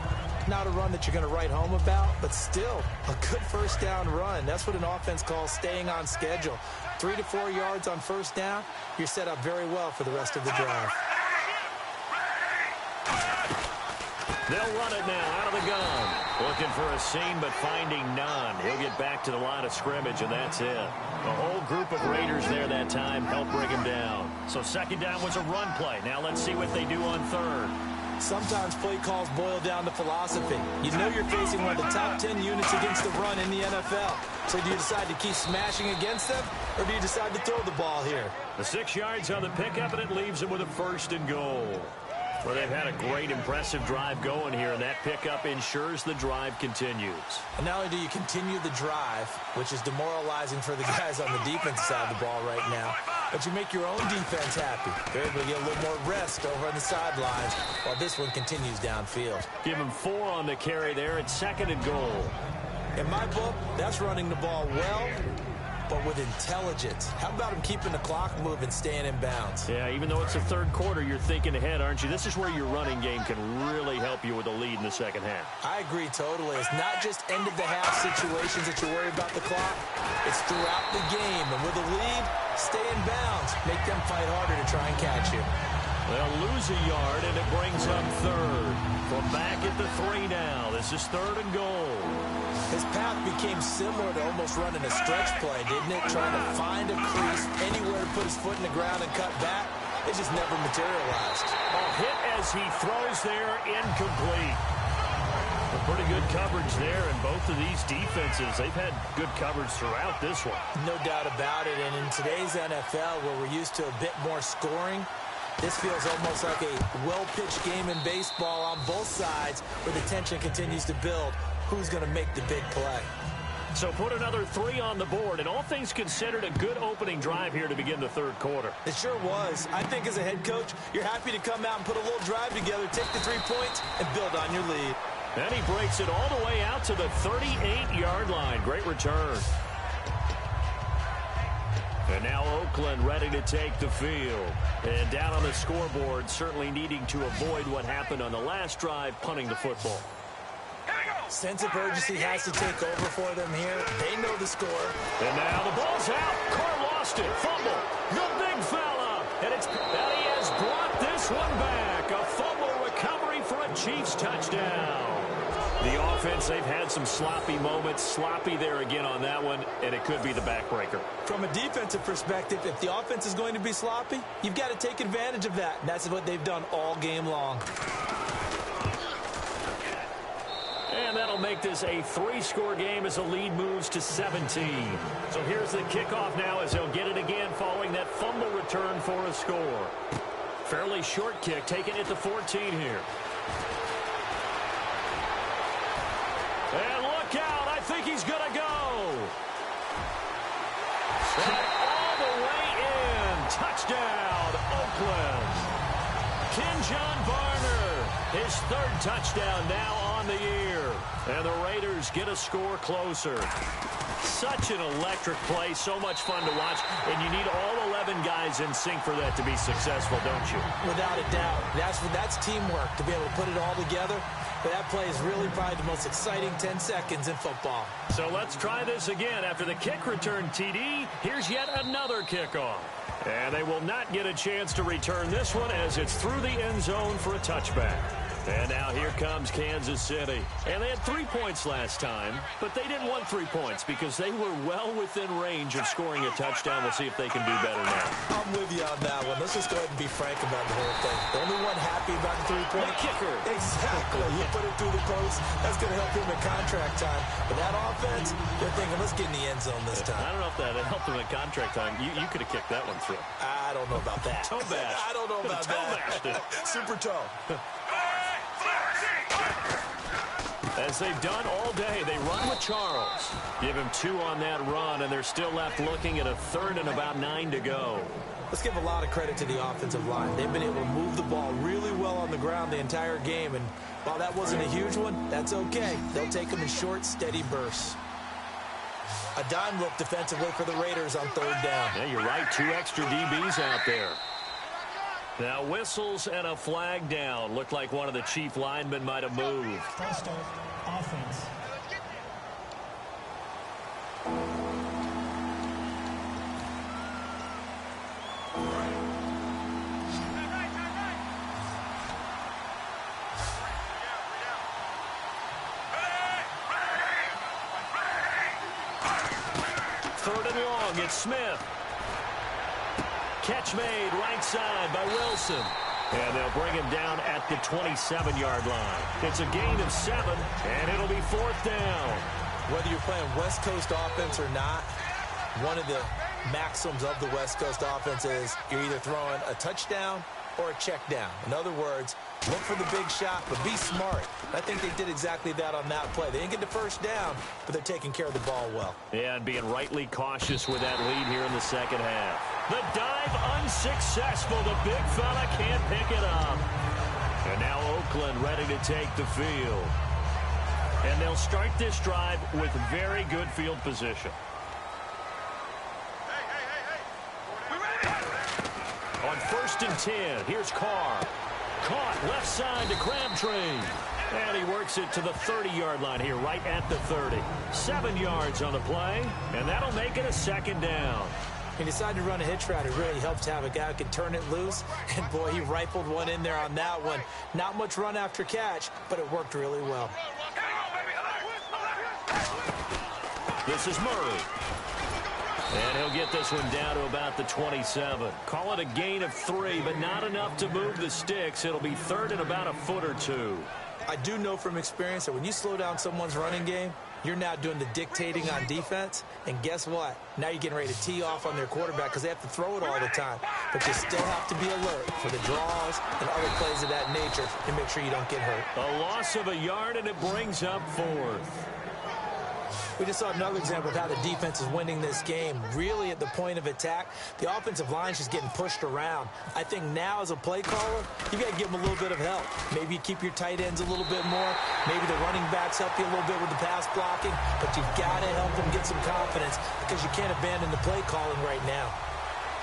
Not a run that you're going to write home about, but still a good 1st down run. That's what an offense calls staying on schedule. 3 to 4 yards on 1st down, you're set up very well for the rest of the drive. They'll run it now out of the gun. Looking for a seam, but finding none. He'll get back to the line of scrimmage, and that's it. A whole group of Raiders there that time helped bring him down. So 2nd down was a run play. Now let's see what they do on 3rd. Sometimes play calls boil down to philosophy. You know you're facing one of the top 10 units against the run in the NFL. So do you decide to keep smashing against them, or do you decide to throw the ball here? The 6 yards on the pickup, and it leaves them with a 1st and goal. Well, they've had a great, impressive drive going here, and that pickup ensures the drive continues. And not only do you continue the drive, which is demoralizing for the guys on the defensive side of the ball right now, but you make your own defense happy. They're able to get a little more rest over on the sidelines while this one continues downfield. Give him 4 on the carry there at 2nd and goal. In my book, that's running the ball well, but with intelligence. How about him keeping the clock moving, staying in bounds? Yeah, even though it's the 3rd quarter, you're thinking ahead, aren't you? This is where your running game can really help you with a lead in the 2nd half. I agree totally. It's not just end-of-the-half situations that you worry about the clock. It's throughout the game. And with a lead, stay in bounds. Make them fight harder to try and catch you. They'll lose a yard, and it brings up 3rd. From back at the 3 now. This is 3rd and goal. His path became similar to almost running a stretch play, didn't it? Trying to find a crease, anywhere to put his foot in the ground and cut back. It just never materialized. A hit as he throws there, incomplete. Pretty good coverage there, and both of these defenses, they've had good coverage throughout this one. No doubt about it, and in today's NFL, where we're used to a bit more scoring, this feels almost like a well-pitched game in baseball on both sides where the tension continues to build. Who's going to make the big play? So put another 3 on the board, and all things considered, a good opening drive here to begin the third quarter. It sure was. I think as a head coach, you're happy to come out and put a little drive together, take the 3 points, and build on your lead. And he breaks it all the way out to the 38-yard line. Great return. And now Oakland ready to take the field. And down on the scoreboard, certainly needing to avoid what happened on the last drive, punting the football. Sense of urgency has to take over for them here. They know the score. And now the ball's out. Carr lost it. Fumble. The big fella. And he has brought this one back. A fumble recovery for a Chiefs touchdown. The offense, they've had some sloppy moments. Sloppy there again on that one, and it could be the backbreaker. From a defensive perspective, if the offense is going to be sloppy, you've got to take advantage of that. And that's what they've done all game long. And that'll make this a 3-score game as the lead moves to 17. So here's the kickoff now as they'll get it again following that fumble return for a score. Fairly short kick, taking it to 14 here. And look out, I think he's going to go. And all the way in. Touchdown, Oakland. Kenjon Barner, his 3rd touchdown now on the year. And the Raiders get a score closer. Such an electric play, so much fun to watch, and you need all 11 guys in sync for that to be successful, don't you? Without a doubt. That's teamwork, to be able to put it all together. But that play is really probably the most exciting 10 seconds in football. So let's try this again. After the kick return, TD, here's yet another kickoff. And they will not get a chance to return this one as it's through the end zone for a touchback. And now here comes Kansas City. And they had 3 points last time, but they didn't want 3 points because they were well within range of scoring a touchdown. We'll see if they can do better now. I'm with you on that one. Let's just go ahead and be frank about the whole thing. The only one happy about the 3-point kicker. Exactly. You put it through the post. That's going to help him in contract time. But that offense, they're thinking, let's get in the end zone this time. I don't know if that helped him in contract time. You could have kicked that one through. I don't know about that. Toe bash. I don't know about that. Super toe. As they've done all day, they run with Charles. Give him 2 on that run, and they're still left looking at a 3rd and about 9 to go. Let's give a lot of credit to the offensive line. They've been able to move the ball really well on the ground the entire game, and while that wasn't a huge one, that's okay. They'll take them in short, steady bursts. A dime look defensively for the Raiders on 3rd down. Yeah, you're right. 2 extra DBs out there. Now whistles and a flag down. Looked like one of the Chief linemen might have moved. False start. Offense. Third and long. It's Smith. Catch made right side by Wilson. And they'll bring him down at the 27-yard line. It's a gain of 7, and it'll be 4th down. Whether you're playing West Coast offense or not, one of the maxims of the West Coast offense is you're either throwing a touchdown or a check down. In other words, look for the big shot, but be smart. I think they did exactly that on that play. They didn't get the first down, but they're taking care of the ball well. Yeah, and being rightly cautious with that lead here in the second half. The dive unsuccessful. The big fella can't pick it up. And now Oakland ready to take the field. And they'll start this drive with very good field position. On 1st and 10, here's Carr. Caught left side to Crabtree. And he works it to the 30-yard line here, right at the 30. 7 yards on the play, and that'll make it a 2nd down. He decided to run a hitch route. It really helps to have a guy who can turn it loose. And, boy, he rifled one in there on that one. Not much run after catch, but it worked really well. This is Murray. And he'll get this one down to about the 27. Call it a gain of 3, but not enough to move the sticks. It'll be 3rd and about a foot or 2. I do know from experience that when you slow down someone's running game, you're now doing the dictating on defense. And guess what? Now you're getting ready to tee off on their quarterback because they have to throw it all the time. But you still have to be alert for the draws and other plays of that nature to make sure you don't get hurt. A loss of a yard, and it brings up 4th. We just saw another example of how the defense is winning this game. Really at the point of attack, the offensive line is just getting pushed around. I think now as a play caller, you got to give them a little bit of help. Maybe you keep your tight ends a little bit more. Maybe the running backs help you a little bit with the pass blocking. But you've got to help them get some confidence because you can't abandon the play calling right now.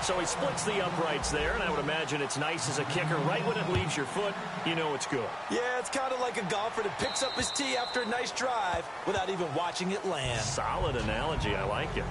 So he splits the uprights there, and I would imagine it's nice as a kicker. Right when it leaves your foot, you know it's good. Yeah, it's kind of like a golfer that picks up his tee after a nice drive without even watching it land. Solid analogy. I like it.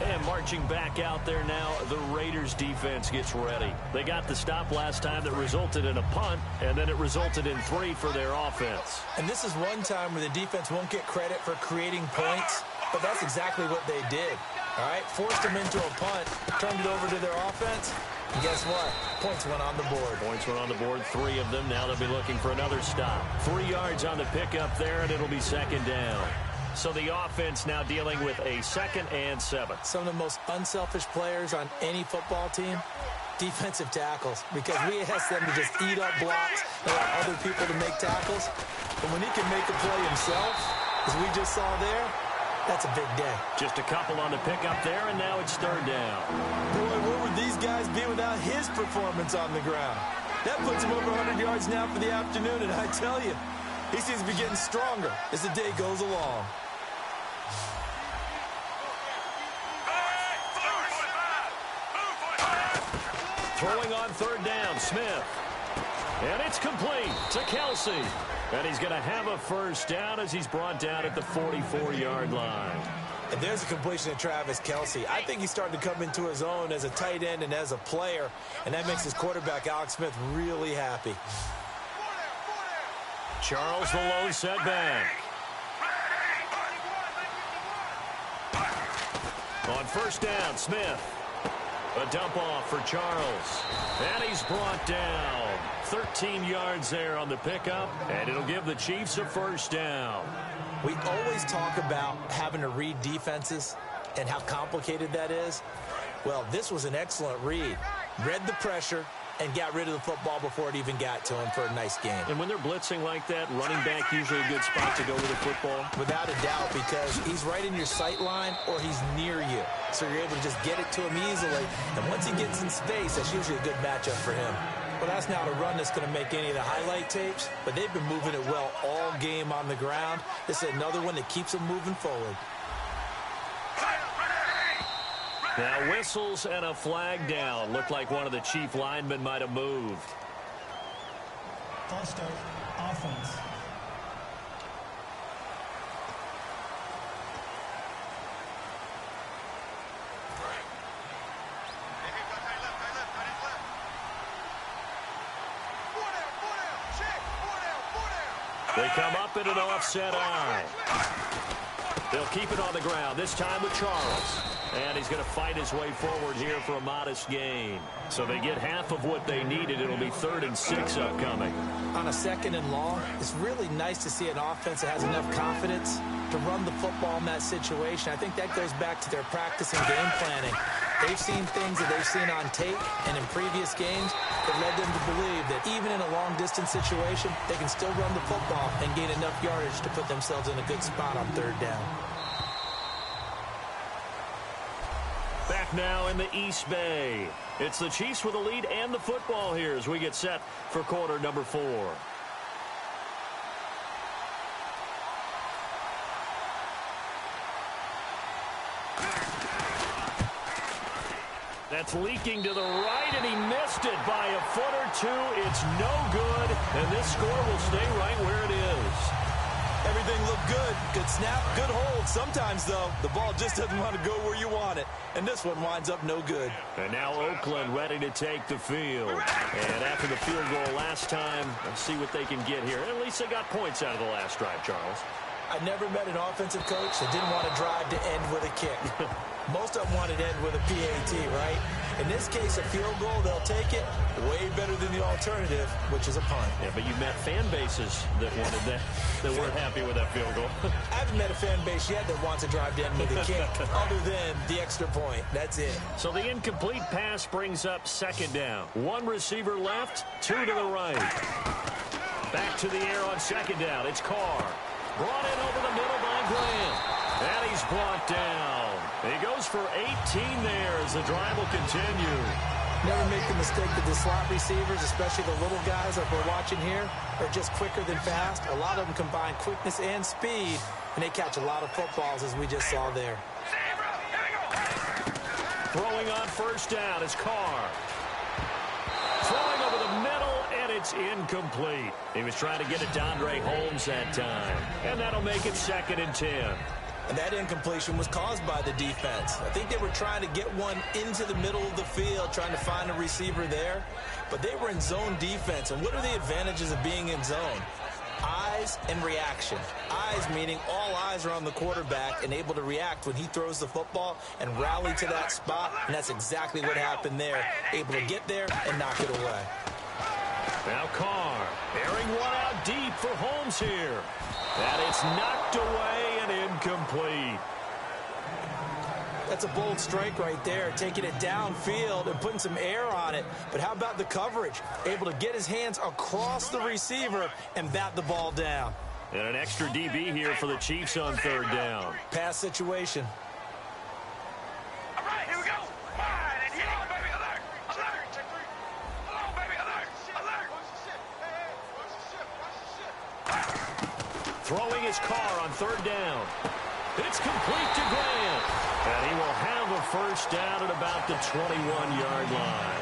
And marching back out there now, the Raiders defense gets ready. They got the stop last time that resulted in a punt, and then it resulted in 3 for their offense. And this is one time where the defense won't get credit for creating points, but that's exactly what they did. All right, forced them into a punt, turned it over to their offense, and guess what? Points went on the board. Points went on the board, 3 of them. Now they'll be looking for another stop. 3 yards on the pickup there, and it'll be 2nd down. So the offense now dealing with a 2nd and 7. Some of the most unselfish players on any football team, defensive tackles, because we ask them to just eat up blocks and allow other people to make tackles. But when he can make a play himself, as we just saw there, that's a big day. Just a couple on the pickup there, and now it's 3rd down. Boy, where would these guys be without his performance on the ground? That puts him over 100 yards now for the afternoon, and I tell you, he seems to be getting stronger as the day goes along. Throwing on 3rd down, Smith. And it's complete to Kelsey. And he's going to have a 1st down as he's brought down at the 44-yard line. And there's a completion to Travis Kelsey. I think he's starting to come into his own as a tight end and as a player, and that makes his quarterback, Alex Smith, really happy. Charles the lone setback. On 1st down, Smith. A dump off for Charles. And he's brought down. 13 yards there on the pickup, and it'll give the Chiefs a 1st down. We always talk about having to read defenses and how complicated that is. Well, this was an excellent read. Read the pressure and got rid of the football before it even got to him for a nice game. And when they're blitzing like that, running back usually a good spot to go with the football? Without a doubt, because he's right in your sight line or he's near you. So you're able to just get it to him easily. And once he gets in space, that's usually a good matchup for him. Well, that's not a run that's going to make any of the highlight tapes, but they've been moving it well all game on the ground. This is another one that keeps them moving forward. Now whistles and a flag down. Looked like one of the Chief linemen might have moved. False start, offense. They come up in an offset eye. They'll keep it on the ground, this time with Charles. And he's going to fight his way forward here for a modest gain. So they get half of what they needed. It'll be 3rd and 6 upcoming. On a 2nd and long, it's really nice to see an offense that has enough confidence to run the football in that situation. I think that goes back to their practice and game planning. They've seen things that they've seen on tape and in previous games that led them to believe that even in a long-distance situation, they can still run the football and gain enough yardage to put themselves in a good spot on 3rd down. Back now in the East Bay. It's the Chiefs with the lead and the football here as we get set for quarter number 4. That's leaking to the right, and he missed it by a foot or 2. It's no good, and this score will stay right where it is. Everything looked good. Good snap, good hold. Sometimes, though, the ball just doesn't want to go where you want it. And this one winds up no good. And now Oakland ready to take the field. And after the field goal last time, let's see what they can get here. At least they got points out of the last drive, Charles. I never met an offensive coach that didn't want to drive to end with a kick. Most of them wanted to end with a PAT, right? In this case, a field goal, they'll take it. Way better than the alternative, which is a punt. Yeah, but you met fan bases that wanted that weren't happy with that field goal. I haven't met a fan base yet that wants to drive to end with a kick other than the extra point. That's it. So the incomplete pass brings up second down. One receiver left, two to the right. Back to the air on second down. It's Carr. Brought in over the middle by Grant. And he's brought down. He goes for 18 there as the drive will continue. Never make the mistake that the slot receivers, especially the little guys like we're watching here, are just quicker than fast. A lot of them combine quickness and speed, and they catch a lot of footballs, as we just saw there. Throwing on first down is Carr. Throwing over the middle, and it's incomplete. He was trying to get it to Andre Holmes that time, and that'll make it 2nd and 10. And that incompletion was caused by the defense. I think they were trying to get one into the middle of the field, trying to find a receiver there. But they were in zone defense. And what are the advantages of being in zone? Eyes and reaction. Eyes meaning all eyes are on the quarterback and able to react when he throws the football and rally to that spot. And that's exactly what happened there. Able to get there and knock it away. Now Carr, airing one out deep for Holmes here. And it's knocked away and incomplete. That's a bold strike right there, taking it downfield and putting some air on it. But how about the coverage? Able to get his hands across the receiver and bat the ball down. And an extra DB here for the Chiefs on third down. Pass situation. All right, here we go. Wide and hit, baby. Alert. Alert. Hello, baby. Alert. Alert. Throwing his Carr on third down. It's complete to Grant. And he will have a first down at about the 21-yard line.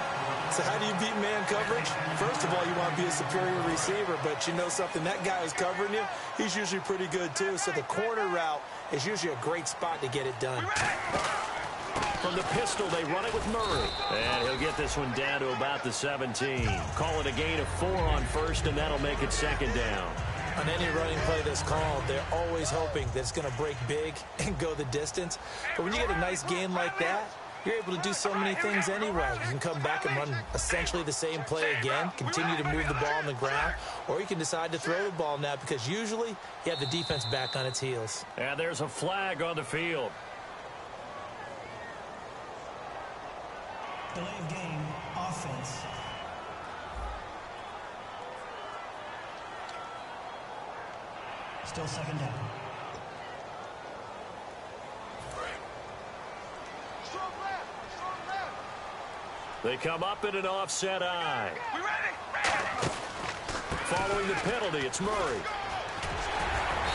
So how do you beat man coverage? First of all, you want to be a superior receiver, but you know something, that guy who's covering you, he's usually pretty good too. So the corner route is usually a great spot to get it done. From the pistol, they run it with Murray. And he'll get this one down to about the 17. Call it a gain of 4 on first, and that'll make it second down. On any running play that's called, they're always hoping that it's going to break big and go the distance. But when you get a nice gain like that, you're able to do so many things anyway. You can come back and run essentially the same play again, continue to move the ball on the ground, or you can decide to throw the ball now because usually you have the defense back on its heels. And there's a flag on the field. Delay of game, offense. Still second down. They come up in an offset eye. We ready? Following the penalty, it's Murray.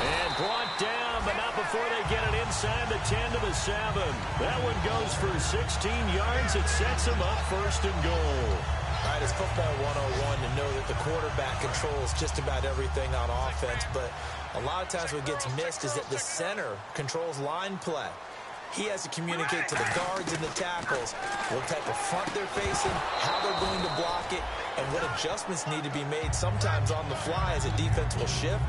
And brought down, but not before they get it inside the 10 to the 7. That one goes for 16 yards. It sets them up first and goal. All right, it's football 101 to know that the quarterback controls just about everything on offense, but a lot of times what gets missed is that the center controls line play. He has to communicate to the guards and the tackles what type of front they're facing, how they're going to block it, and what adjustments need to be made sometimes on the fly as a defense will shift.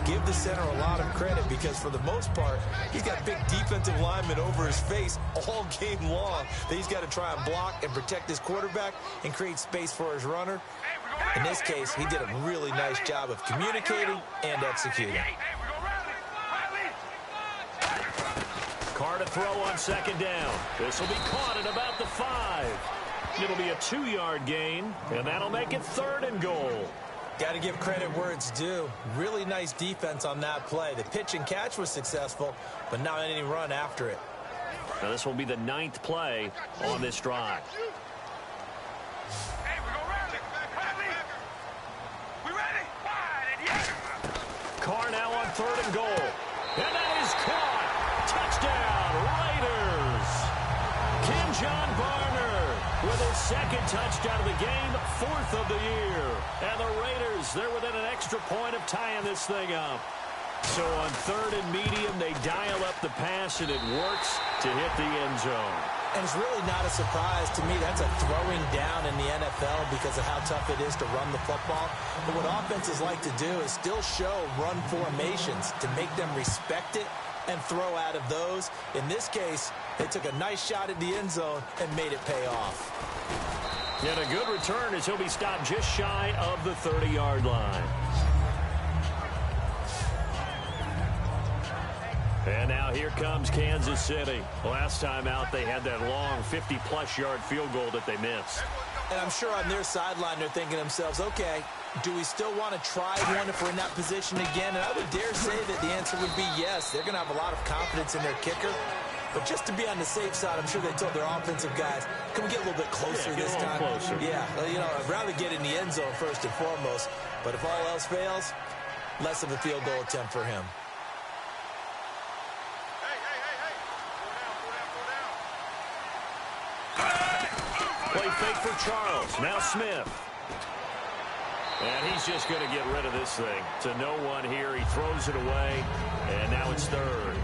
Give the center a lot of credit because for the most part, he's got big defensive linemen over his face all game long that he's got to try and block and protect his quarterback and create space for his runner. In this case, he did a really nice job of communicating and executing. Carr to throw on second down. This will be caught at about the 5. It'll be a 2-yard gain, and that'll make it third and goal. Got to give credit where it's due. Really nice defense on that play. The pitch and catch was successful, but not any run after it. Now this will be the 9th play on this drive. Carr now on third and goal. And that is caught. Touchdown, Raiders. John Barner with his second touchdown of the game, 4th of the year. And the Raiders, they're within an extra point of tying this thing up. So on third and medium, they dial up the pass, and it works to hit the end zone. And it's really not a surprise to me. That's a throwing down in the NFL because of how tough it is to run the football. But what offenses like to do is still show run formations to make them respect it and throw out of those. In this case, they took a nice shot at the end zone and made it pay off. And a good return as he'll be stopped just shy of the 30-yard line. And now here comes Kansas City. Last time out, they had that long 50-plus yard field goal that they missed. And I'm sure on their sideline, they're thinking to themselves, okay, do we still want to try one if we're in that position again? And I would dare say that the answer would be yes. They're going to have a lot of confidence in their kicker. But just to be on the safe side, I'm sure they told their offensive guys, can we get a little bit closer this time? Closer. Yeah, well, you know, I'd rather get in the end zone first and foremost. But if all else fails, less of a field goal attempt for him. Play fake for Charles. Now Smith. And he's just going to get rid of this thing. To no one here. He throws it away. And now it's third.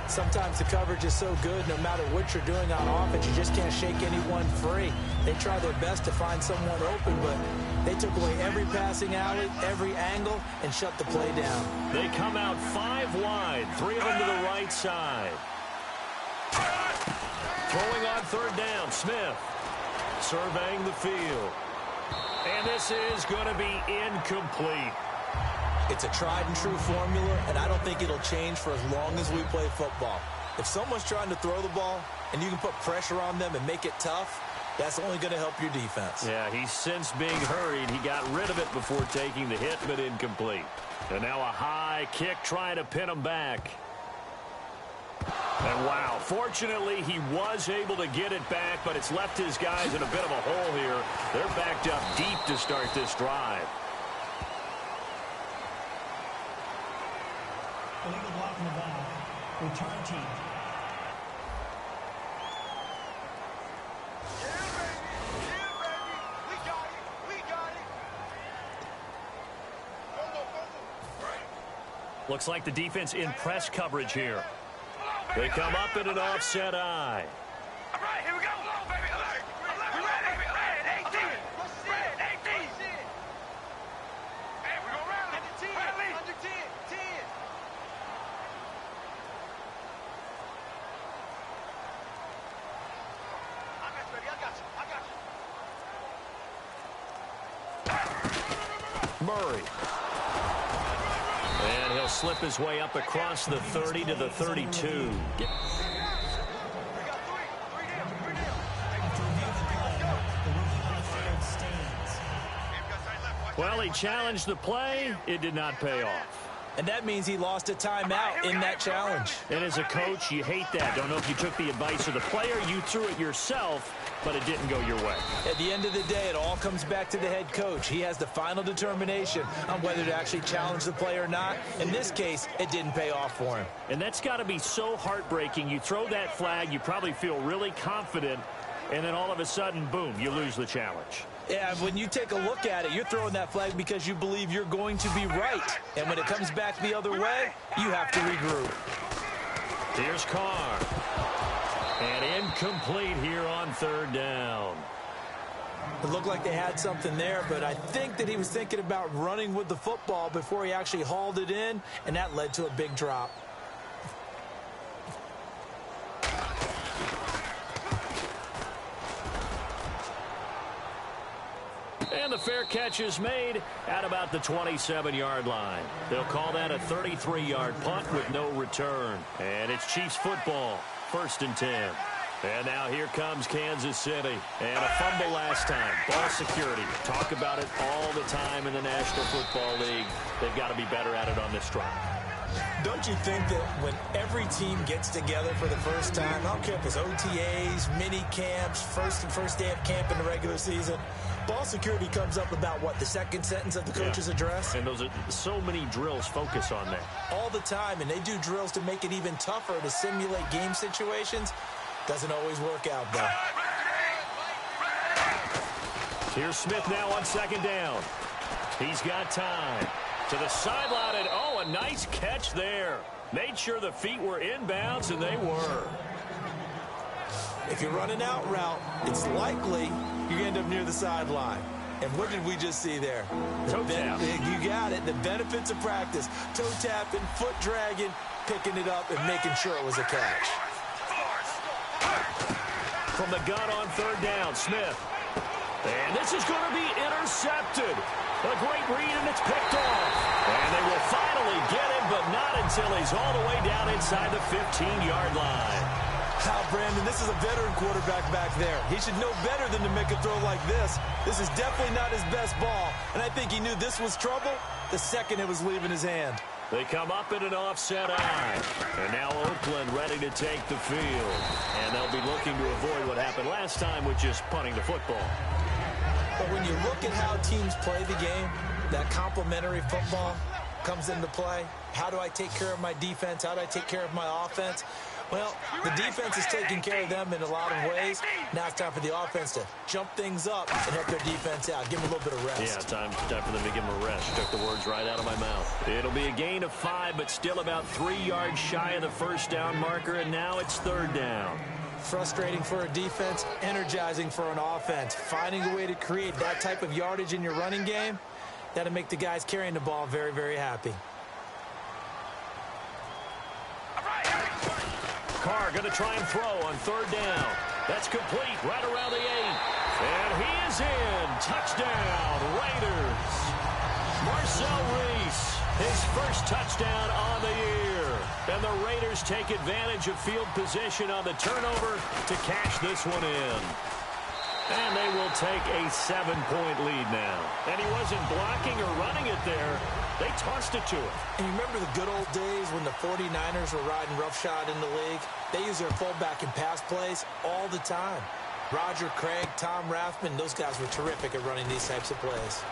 Sometimes the coverage is so good, no matter what you're doing on offense, you just can't shake anyone free. They try their best to find someone open, but they took away every passing alley, every angle, and shut the play down. They come out 5 wide. 3 of them to the right side. Throwing on third down, Smith. Surveying the field. And this is going to be incomplete. It's a tried-and-true formula, and I don't think it'll change for as long as we play football. If someone's trying to throw the ball and you can put pressure on them and make it tough, that's only going to help your defense. Yeah, he's since being hurried. He got rid of it before taking the hit, but incomplete. And now a high kick trying to pin him back. And wow, fortunately he was able to get it back, but it's left his guys in a bit of a hole here. They're backed up deep to start this drive. Illegal block in the back. Return team. Looks like the defense in press coverage here. They come up in an offset eye. All right, here we go. Along, baby. Alert. Alert. We ready, baby. Alert. 18. Red, 18. Hey, we go round. Under 10. Under 10. 10. I got you, baby. I got you. Murray. And he'll slip his way up across the 30 to the 32. Well, he challenged the play. It did not pay off. And that means he lost a timeout in that challenge. And as a coach, you hate that. Don't know if you took the advice of the player. You threw it yourself, but it didn't go your way. At the end of the day, it all comes back to the head coach. He has the final determination on whether to actually challenge the play or not. In this case, it didn't pay off for him. And that's got to be so heartbreaking. You throw that flag, you probably feel really confident, and then all of a sudden, boom, you lose the challenge. Yeah, when you take a look at it, you're throwing that flag because you believe you're going to be right. And when it comes back the other way, you have to regroup. Here's Carr. And incomplete here on third down. It looked like they had something there, but I think that he was thinking about running with the football before he actually hauled it in, and that led to a big drop. And the fair catch is made at about the 27-yard line. They'll call that a 33-yard punt with no return. And it's Chiefs football, 1st and 10. And now here comes Kansas City. And a fumble last time. Ball security. Talk about it all the time in the National Football League. They've got to be better at it on this drive. Don't you think that when every team gets together for the first time, I don't care if it's OTAs, mini camps, first day of camp in the regular season, ball security comes up about, what, the second sentence of the coach's address? And those are so many drills focus on that. All the time, and they do drills to make it even tougher to simulate game situations. Doesn't always work out, though. Here's Smith now on second down. He's got time. To the sideline, and oh, a nice catch there. Made sure the feet were inbounds, and they were. If you're running out route, it's likely you end up near the sideline. And what did we just see there? Toe tap. You got it. The benefits of practice. Toe tapping, foot dragging. picking it up and making sure it was a catch. From the gun on third down, Smith. And this is going to be intercepted. A great read, and it's picked off. And they will finally get him, but not until he's all the way down inside the 15-yard line. Now, Brandon, this is a veteran quarterback back there. He should know better than to make a throw like this. This is definitely not his best ball, and I think he knew this was trouble the second it was leaving his hand. They come up in an offset eye. And now Oakland ready to take the field. And they'll be looking to avoid what happened last time with just punting the football. But when you look at how teams play the game, that complementary football comes into play. How do I take care of my defense? How do I take care of my offense? Well, the defense is taking care of them in a lot of ways. Now it's time for the offense to jump things up and help their defense out. Give them a little bit of rest. Yeah, time for them to give them a rest. Took the words right out of my mouth. It'll be a gain of 5, but still about 3 yards shy of the first down marker, and now it's third down. Frustrating for a defense, energizing for an offense. Finding a way to create that type of yardage in your running game, that'll make the guys carrying the ball very, very happy. Carr going to try and throw on third down. That's complete right around the 8. And he is in. Touchdown, Raiders. Marcel Reese, his first touchdown on the year. And the Raiders take advantage of field position on the turnover to cash this one in. And they will take a 7-point lead now. And he wasn't blocking or running it there. They tossed it to him. And you remember the good old days when the 49ers were riding roughshod in the league? They use their fullback in pass plays all the time. Roger Craig, Tom Rathman, those guys were terrific at running these types of plays.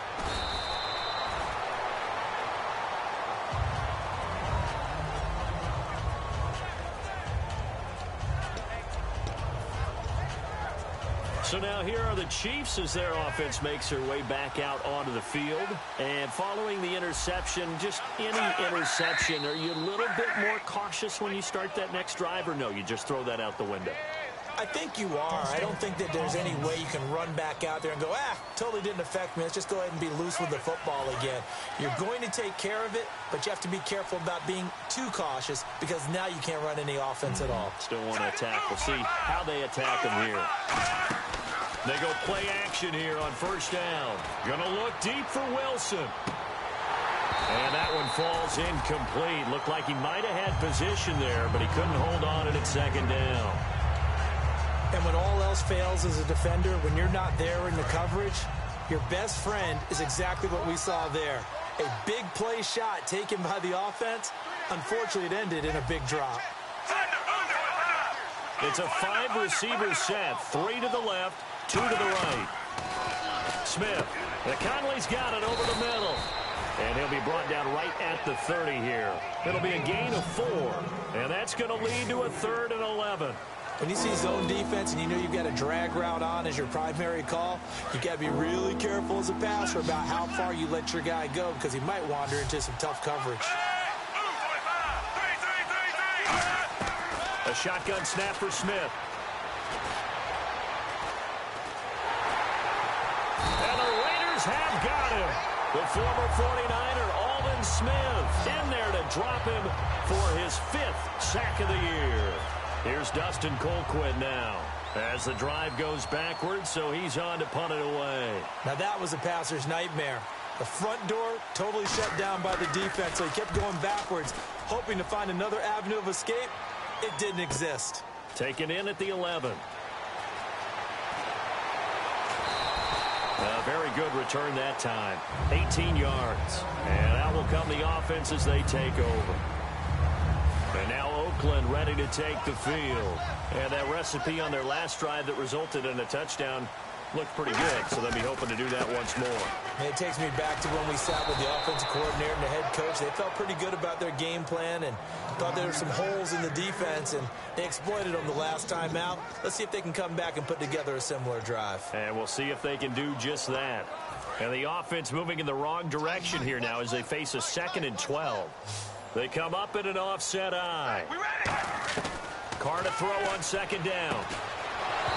So now here are the Chiefs as their offense makes their way back out onto the field. And following the interception, just any interception, are you a little bit more cautious when you start that next drive, or no, you just throw that out the window? I think you are. I don't think that there's any way you can run back out there and go, totally didn't affect me. Let's just go ahead and be loose with the football again. You're going to take care of it, but you have to be careful about being too cautious because now you can't run any offense at all. Still want to attack. We'll see how they attack them here. They go play action here on first down. Gonna look deep for Wilson. And that one falls incomplete. Looked like he might have had position there, but he couldn't hold on at second down. And when all else fails as a defender, when you're not there in the coverage, your best friend is exactly what we saw there. A big play shot taken by the offense. Unfortunately, it ended in a big drop. It's a 5-receiver set. 3 to the left, 2 to the right. Smith. Conley's got it over the middle. And he'll be brought down right at the 30 here. It'll be a gain of 4. And that's going to lead to a 3rd and 11. When you see zone defense and you know you've got a drag route on as your primary call, you've got to be really careful as a passer about how far you let your guy go because he might wander into some tough coverage. A shotgun snap for Smith. And the Raiders have got him. The former 49er, Aldon Smith, in there to drop him for his 5th sack of the year. Here's Dustin Colquitt now as the drive goes backwards, so he's on to punt it away. Now that was a passer's nightmare. The front door totally shut down by the defense, so he kept going backwards, hoping to find another avenue of escape. It didn't exist. Taken in at the 11. A very good return that time. 18 yards. And out will come the offense as they take over. And now Oakland ready to take the field. And that recipe on their last drive that resulted in a touchdown looked pretty good, so they'll be hoping to do that once more. And it takes me back to when we sat with the offensive coordinator and the head coach. They felt pretty good about their game plan and thought there were some holes in the defense, and they exploited them the last time out. Let's see if they can come back and put together a similar drive. And we'll see if they can do just that. And the offense moving in the wrong direction here now as they face a 2nd and 12. They come up in an offset eye. Carr to throw on 2nd down.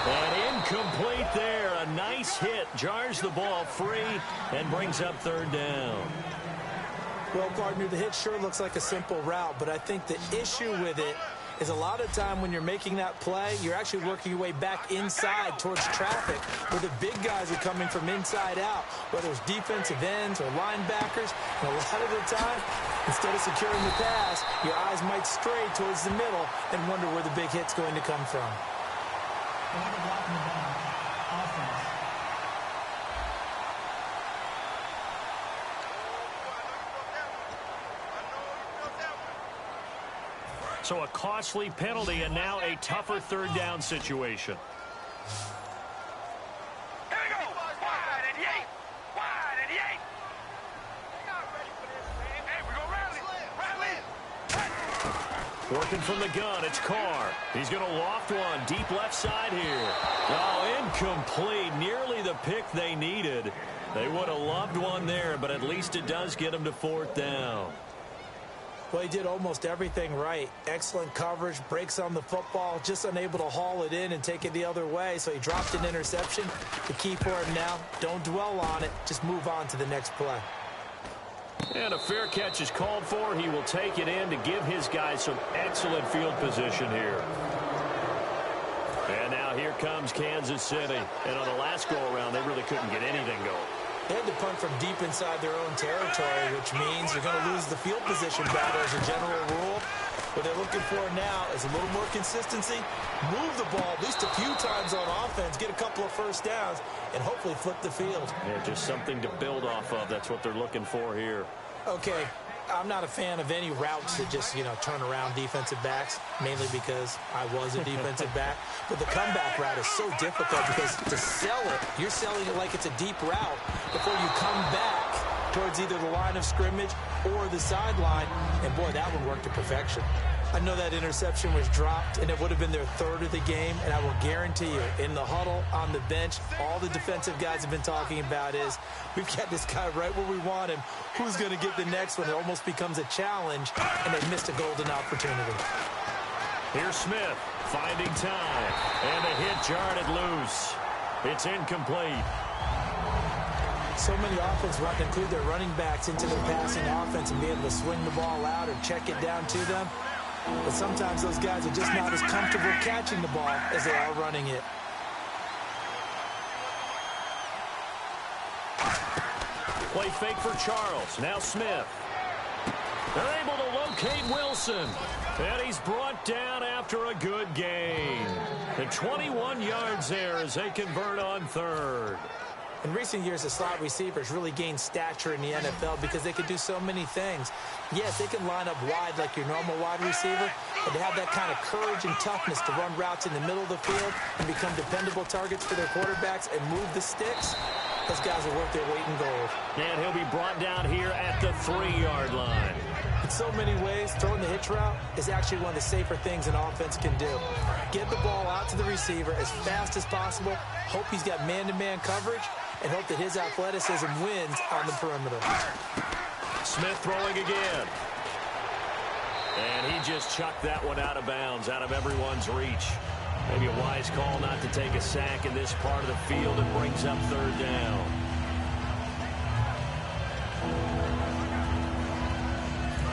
And incomplete there. A nice hit. Jars the ball free and brings up 3rd down. Well, partner, the hit sure looks like a simple route, but I think the issue with it is a lot of time when you're making that play, you're actually working your way back inside towards traffic where the big guys are coming from inside out, whether it's defensive ends or linebackers. And a lot of the time, instead of securing the pass, your eyes might stray towards the middle and wonder where the big hit's going to come from. So a costly penalty and now a tougher third down situation. Here we go. Wide and yank. Wide and yank. They're not ready for this, man. Hey, we're going to rally. Rally. Working from the gun, it's Carr. He's going to loft one deep left side here. Oh, incomplete. Nearly the pick they needed. They would have loved one there, but at least it does get them to fourth down. Well, he did almost everything right. Excellent coverage, breaks on the football, just unable to haul it in and take it the other way, so he dropped an interception. The key for him now, don't dwell on it, just move on to the next play. And a fair catch is called for. He will take it in to give his guys some excellent field position here. And now here comes Kansas City. And on the last go-around, they really couldn't get anything going. They had to punt from deep inside their own territory, which means you're going to lose the field position battle as a general rule. What they're looking for now is a little more consistency, move the ball at least a few times on offense, get a couple of first downs, and hopefully flip the field. Yeah, just something to build off of. That's what they're looking for here. Okay, I'm not a fan of any routes that just, turn around defensive backs, mainly because I was a defensive back. But the comeback route is so difficult because to sell it, you're selling it like it's a deep route before you come back towards either the line of scrimmage or the sideline. And, boy, that one worked to perfection. I know that interception was dropped, and it would have been their third of the game, and I will guarantee you, in the huddle, on the bench, all the defensive guys have been talking about is, we've got this guy right where we want him. Who's going to get the next one? It almost becomes a challenge, and they missed a golden opportunity. Here's Smith, finding time, and a hit jarred it loose. It's incomplete. So many offenses want to include their running backs into their passing offense and be able to swing the ball out or check it down to them. But sometimes those guys are just not as comfortable catching the ball as they are running it. Play fake for Charles. Now Smith. They're able to locate Wilson. And he's brought down after a good gain. And 21 yards there as they convert on third. In recent years, the slot receivers really gained stature in the NFL because they could do so many things. Yes, they can line up wide like your normal wide receiver, but they have that kind of courage and toughness to run routes in the middle of the field and become dependable targets for their quarterbacks and move the sticks. Those guys are worth their weight in gold. And he'll be brought down here at the 3-yard line. In so many ways, throwing the hitch route is actually one of the safer things an offense can do. Get the ball out to the receiver as fast as possible, hope he's got man-to-man coverage, and hope that his athleticism wins on the perimeter. Smith throwing again. And he just chucked that one out of bounds, out of everyone's reach. Maybe a wise call not to take a sack in this part of the field. It brings up third down.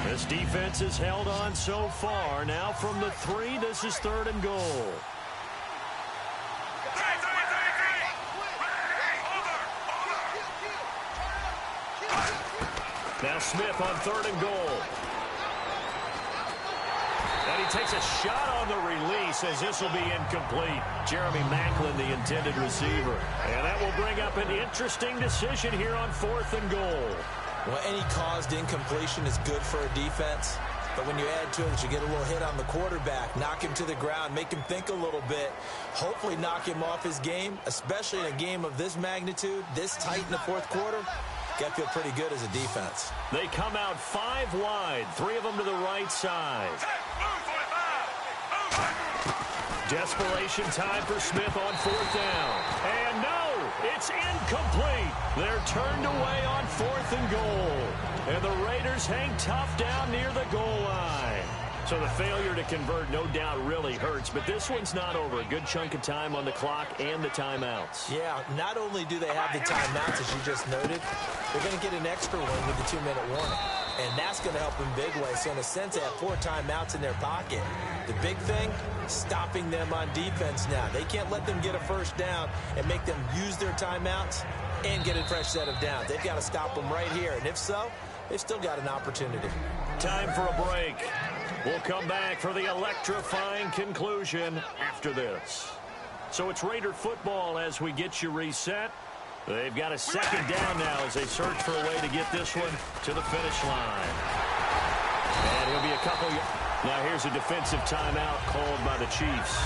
This defense has held on so far. Now from the 3, this is 3rd and goal. Now Smith on 3rd and goal. And he takes a shot on the release as this will be incomplete. Jeremy Maclin, the intended receiver. And that will bring up an interesting decision here on 4th and goal. Well, any caused incompletion is good for a defense. But when you add to it that you get a little hit on the quarterback, knock him to the ground, make him think a little bit, hopefully knock him off his game, especially in a game of this magnitude, this tight in the 4th quarter, got to feel pretty good as a defense. They come out 5 wide, 3 of them to the right side. Desperation time for Smith on 4th down. And no, it's incomplete. They're turned away on 4th and goal. And the Raiders hang tough down near the goal line. So the failure to convert no doubt really hurts, but this one's not over. A good chunk of time on the clock and the timeouts. Yeah, not only do they have the timeouts, as you just noted, they're going to get an extra one with the 2-minute warning. and that's going to help in big ways. So in a sense, they have 4 timeouts in their pocket. The big thing, stopping them on defense now. They can't let them get a first down and make them use their timeouts and get a fresh set of downs. They've got to stop them right here, and if so, they've still got an opportunity. Time for a break. We'll come back for the electrifying conclusion after this. So it's Raider football as we get you reset. They've got a second down now as they search for a way to get this one to the finish line. And he'll be a couple. Now here's a defensive timeout called by the Chiefs.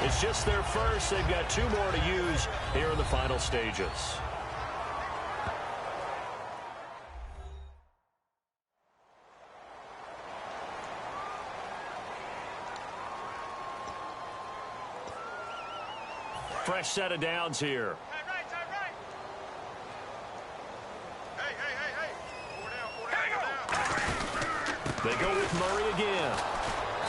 It's just their first. They've got 2 more to use here in the final stages. Fresh set of downs here. They go with Murray again.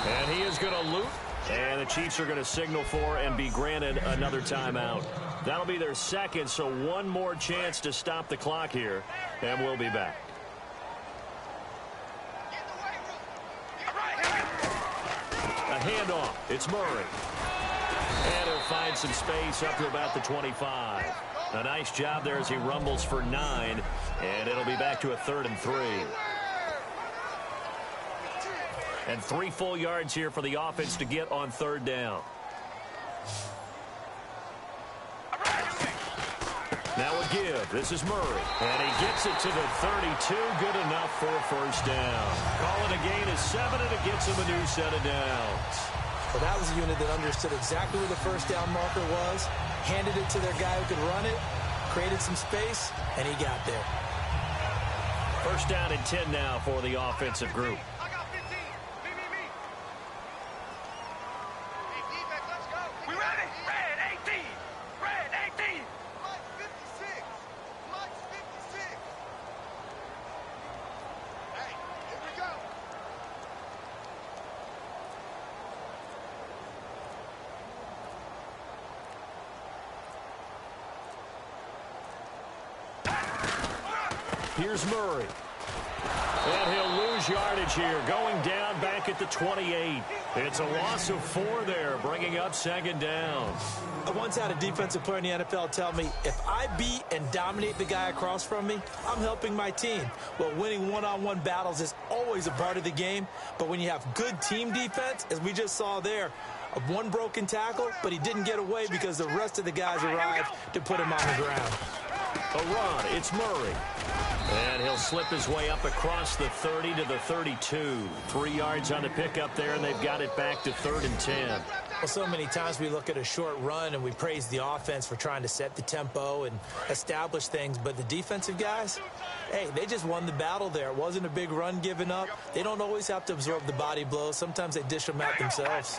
And he is going to loop. And the Chiefs are going to signal for and be granted another timeout. That'll be their second, so one more chance to stop the clock here. And we'll be back. A handoff. It's Murray. And he'll find some space up to about the 25. A nice job there as he rumbles for 9. And it'll be back to a 3rd and 3. And 3 full yards here for the offense to get on 3rd down. Now a give. This is Murray. And he gets it to the 32. Good enough for a first down. Call it a gain of 7, and it gets him a new set of downs. Well, that was a unit that understood exactly where the first down marker was, handed it to their guy who could run it, created some space, and he got there. First down and 10 now for the offensive group. Here's Murray. And he'll lose yardage here, going down back at the 28. It's a loss of 4 there, bringing up 2nd down. I once had a defensive player in the NFL tell me, if I beat and dominate the guy across from me, I'm helping my team. Well, winning one-on-one battles is always a part of the game, but when you have good team defense, as we just saw there, one broken tackle, but he didn't get away because the rest of the guys arrived to put him on the ground. A run. It's Murray. And he'll slip his way up across the 30 to the 32. 3 yards on the pickup there, and they've got it back to 3rd and 10. Well, so many times we look at a short run and we praise the offense for trying to set the tempo and establish things, but the defensive guys, hey, they just won the battle there. It wasn't a big run given up. They don't always have to absorb the body blows. Sometimes they dish them out themselves.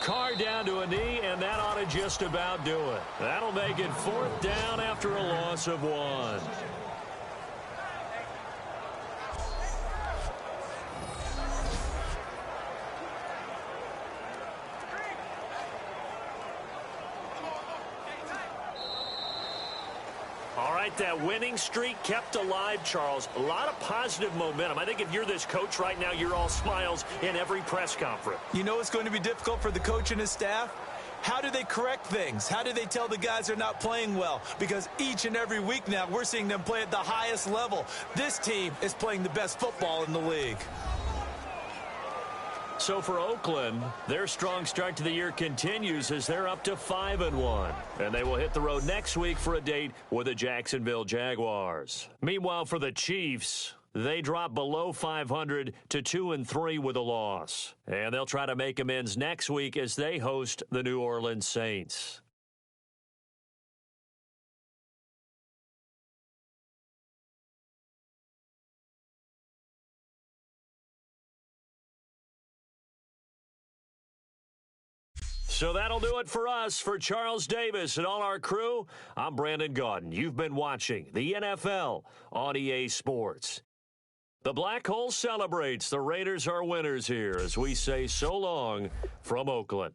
Carr down to a knee, and that ought to just about do it. That'll make it 4th down after a loss of 1. All right, that winning streak kept alive, Charles. A lot of positive momentum. I think if you're this coach right now, you're all smiles in every press conference. You know it's going to be difficult for the coach and his staff? How do they correct things? How do they tell the guys they're not playing well? Because each and every week now, we're seeing them play at the highest level. This team is playing the best football in the league. So for Oakland, their strong start to the year continues as they're up to 5-1. And they will hit the road next week for a date with the Jacksonville Jaguars. Meanwhile, for the Chiefs, they drop below 500 to 2-3 with a loss. And they'll try to make amends next week as they host the New Orleans Saints. So that'll do it for us. For Charles Davis and all our crew, I'm Brandon Gaudin. You've been watching the NFL on EA Sports. The Black Hole celebrates. The Raiders are winners here as we say so long from Oakland.